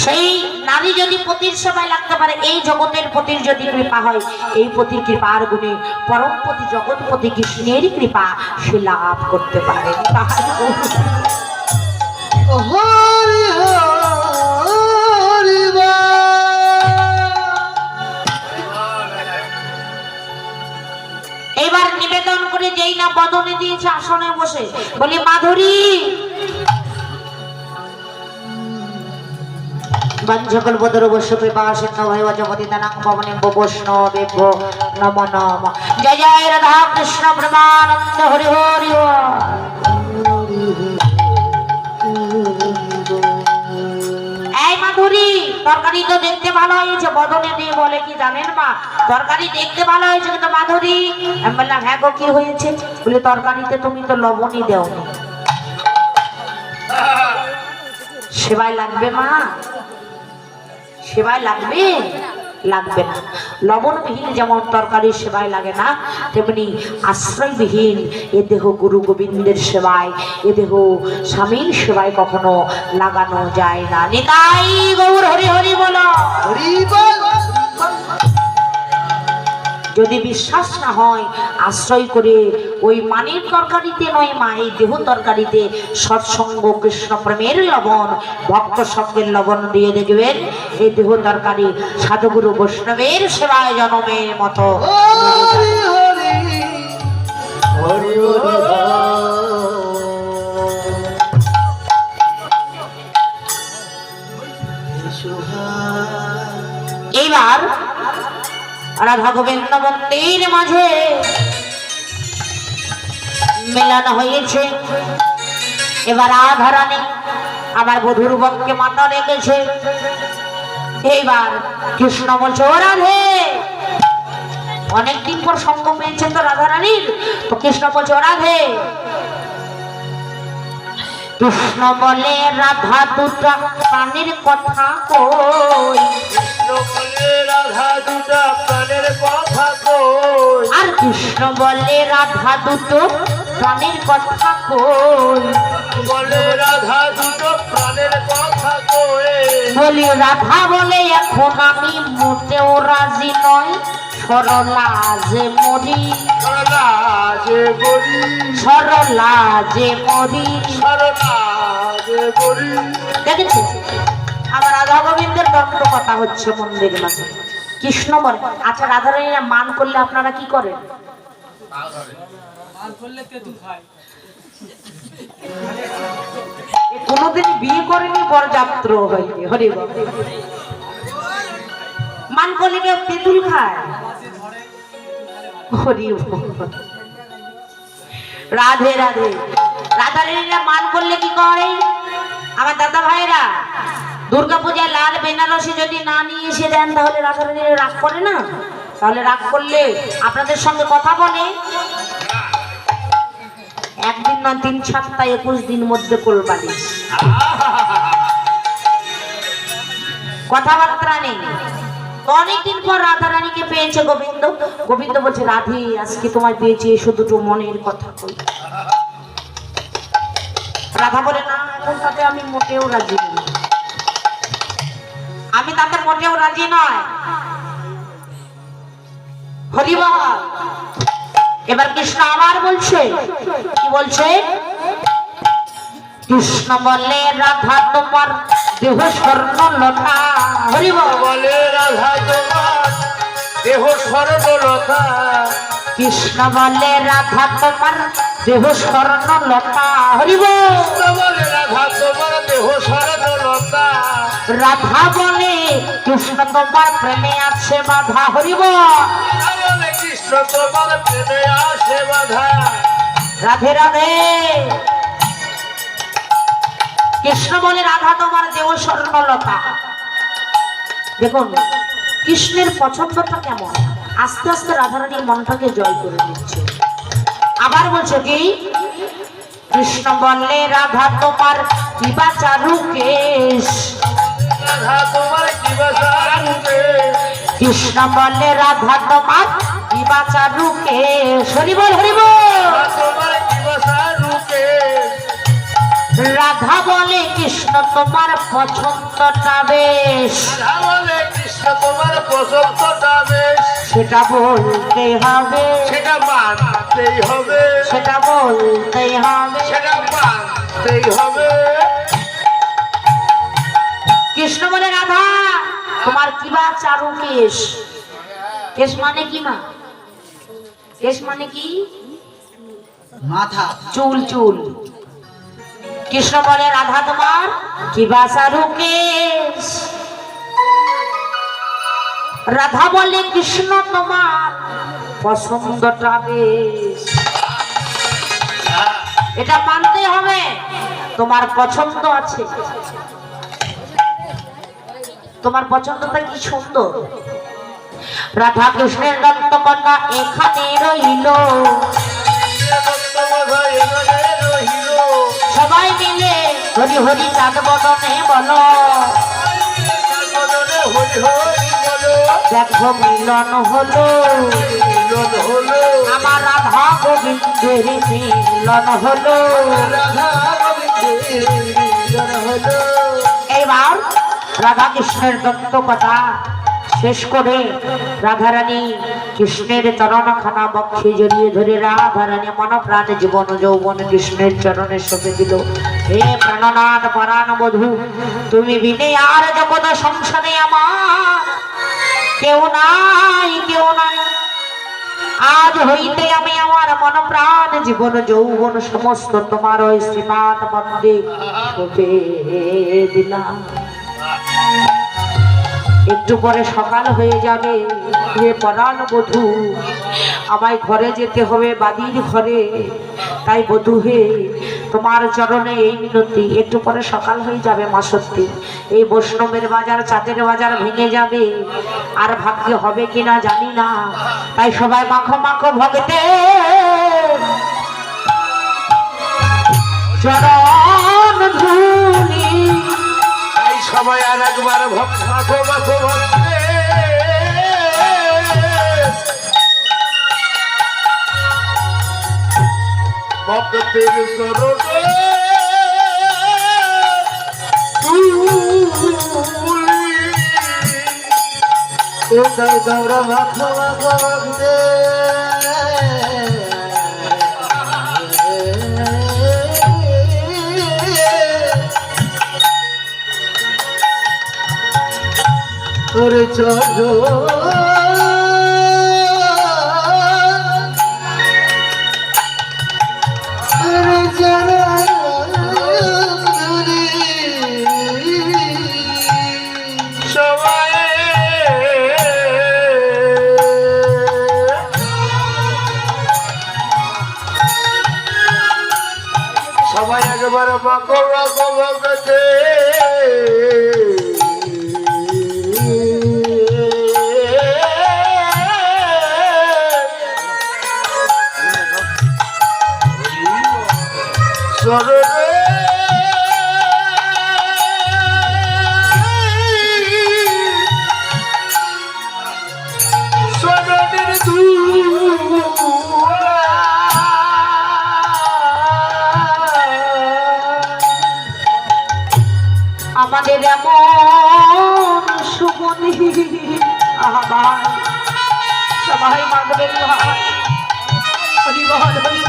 সেই নারী যদি পতির সেবায় লাগতে পারে, এই জগতের পতির যদি কৃপা হয়, এই পতির কৃপার গুণে পরম পতি জগৎপতি কৃষ্ণের কৃপা সে লাভ করতে পারে। হরি হরি এবার নিবেদন করে যেই না বদনে দিয়েছে আসনে বসে বলি মাধুরী বঞ্জকল বদর বস্য কৃপাসিন্ধ ভৈব জগদিতানাং পবনে বৈষ্ণবেভ্যো নমো নমঃ। জয় জয় রাধা কৃষ্ণ প্রেমানন্দ, হরি হরি এই মাধুরী তরকারি তো দেখতে ভালো হয়েছে, বদনে দিয়ে বলে কি জানেন মা, তরকারি দেখতে ভালো হয়েছে কিন্তু মাধুরী, আমি বললাম হ্যাঁ গো কি হয়েছে? বলে তরকারিতে তুমি তো লবণই দেওনি। সেবায় লাগবে মা, সেবায় লাগবে? লাগবে না। লবণবিহীন যেমন তরকারির সেবায় লাগে না, তেমনি আশ্রয়বিহীন এ দেহ গুরু গোবিন্দের সেবায়, এ দেহ স্বামীর সেবায় কখনো লাগানো যায় না। নিতাই গৌর হরি হরি বলো। হরি বল। যদি বিশ্বাস না হয় আশ্রয় করে ওই মানের তরকারিতে নয় মা, এই দেহ তরকারিতে সৎসঙ্গ কৃষ্ণ প্রেমের লবণ, ভক্ত সঙ্গের লবণ দিয়ে দেখবেন এই দেহ তরকারি সাধুগুরু বৈষ্ণবের সেবায় জনমের মতো। হরি হরি হরি হরি এইবার রাধা গোবিন্দ মন্দির মাঝে মিলন হয়েছে। এবার রাধা রানী আমার বধুর বক্ষে মাথা রেখেছে। এইবার কৃষ্ণ বলছে ও রাধে, অনেকদিন পর সঙ্গ পেয়েছেন তো রাধা রানীর, তো কৃষ্ণ বলছে ও রাধে। কৃষ্ণ বলে রাধা দুটা প্রাণীর কথা কই, কৃষ্ণ বলে রাধা দুটা প্রাণের কথা কই, আর কৃষ্ণ বলে রাধা দুটো প্রাণের কথা কই, বলে রাধা দুটো প্রাণের কথা কই। বলি রাধা বলে এখন আমি মোটেও রাজি নয়, সরলা যে মরি, সরলা যে বলি, সরলা যে মরি। সরলা যে বলি। দেখেছি আমার রাধা গোবিন্দের দণ্ড কথা হচ্ছে মন্দির মাঝে। কৃষ্ণ বলে আচ্ছা রাধা রানীরা মান করলে আপনারা কি করেন? কোনদিন বিয়ে করেনি, বরযাত্র হয়নি। হরি বল। মান করলে কেউ তেঁতুল খায়? হরি বল। রাধে রাধে। রাধা রানীরা মান করলে কি করে? আমার দাদা ভাইরা দুর্গা পূজায় লাল বেনারসি যদি না নিয়ে এসে দেন তাহলে রাধা রানীরা রাগ করে না? তাহলে রাগ করলে আপনাদের সঙ্গে কথা বলে? একদিন না 3 সপ্তাহ 21 দিন মধ্যে কোলবালি, কথাবার্তা নেই। তো অনেকদিন পর রাধা রানীকে পেয়েছে গোবিন্দ। গোবিন্দ বলছে রাধে আজকে তোমায় পেয়েছি, এসো দুটো মনের কথা কই। রাধা বলে না এখন তাতে আমি মোটেও রাজি না। আমি তাতে মোটেও রাজি নয়। হরিবল। এবার কৃষ্ণ আবার বলছে, কি বলছে? কৃষ্ণ বলে রাধা তোমার দেহ স্বর্ণলতা। হরিবল। বলে রাধা তোমার দেহ স্বর্ণলতা। কৃষ্ণ বলে রাধা তোমার দেহ স্বর্ণলতা। হরিবল। বলে রাধা তোমার দেহ স্বর্ণলতা। রাধা বলে কৃষ্ণ তোমার প্রেমে আছে বাধা। হরিবল। বলে কৃষ্ণ তোমার প্রেমে আসে বাধা। রাধে রাধে। কৃষ্ণ বলে রাধা তোমার দেহ স্বর্ণলতা। দেখুন কৃষ্ণের পছন্দটা কেমন, আস্তে আস্তে রাধারানীর মনটাকে জয় করে দিচ্ছে। আবার বলছে কি? কৃষ্ণ বললে রাধা তোমার কিবা চারু কেশ। রাধা তোমার কি বাধা রূপে। কৃষ্ণ বললে রাধা তোমার কিবা চারু কেশ। হরিবল হরিবল। রাধা তোমার কি বাধা রূপে। রাধা বলে কৃষ্ণ তোমার পছন্দটা বেশ। রাধা বলে কৃষ্ণ তোমার পছন্দটা বেশ। সেটা বলতেই হবে, সেটা মানতেই হবে। সেটা বলতেই হবে। সেটা মানতেই হবে। কৃষ্ণ বলে রাধা তোমার কিবা চারু কেশ। কেশ মানে কি মা? কেশ মানে কি? মাথা। চুল চুল। কৃষ্ণ বলে রাধা তোমার কিবা চারু কেশ। রাধা বলে কৃষ্ণ তোমার পছন্দটা বেশ। এটা মানতে হবে, তোমার পছন্দ আছে। তোমার পছন্দটা কি সুন্দর। রাধা কৃষ্ণের দত্ত কথা এখানে রইল। সবাই মিলে হরি হরি চাঁদ বদনে বলো। দেখো মিলন হলো, আমার রাধা গোবিন্দের মিলন হলো। এইবার রাধা কৃষ্ণের দত্ত কথা শেষ করে রাধারানী কৃষ্ণের চরণখানা বক্ষে জড়িয়ে ধরে রাধারানী মন প্রাণ জীবন যৌবন কৃষ্ণের চরণে সঁপে দিল। হে প্রাণনাথ পরাণ বধূ, তুমি বিনে আর জগৎ সংসারে আমার কেউ নাই, কেউ নাই। আজ হইতে আমি আমার মন প্রাণ জীবন যৌবন সমস্ত তোমার ওই শ্রীপাদ পদ্মে সঁপে দিলাম। একটু পরে সকাল হয়ে যাবে। হে পরাণ বধূ, আমায় ঘরে যেতে হবে, বাদির ঘরে। তাই বধূ হে, তোমার চরণে এই মিনতি। একটু পরে সকাল হয়ে যাবে মা সত্যি। এই বৈষ্ণবের বাজার চাঁদের বাজার ভেঙে যাবে, আর ভাগ্য হবে কিনা জানি না। তাই সবাই মাখো মাখো ভগতে চরণ ধুলি। সবাই আর একবার ভক্ত ভক্ত ভক্তে ভক্তের চরণে তোমরা মাথা মাথা ভক্তে ওরে চলো সবাই সবাই একবার মাকো মাকো ভক্তে চরণে চরণের আমাদের এমন আহা ভাই সবাই মাগবেন ভাই হরি বল হরি বল।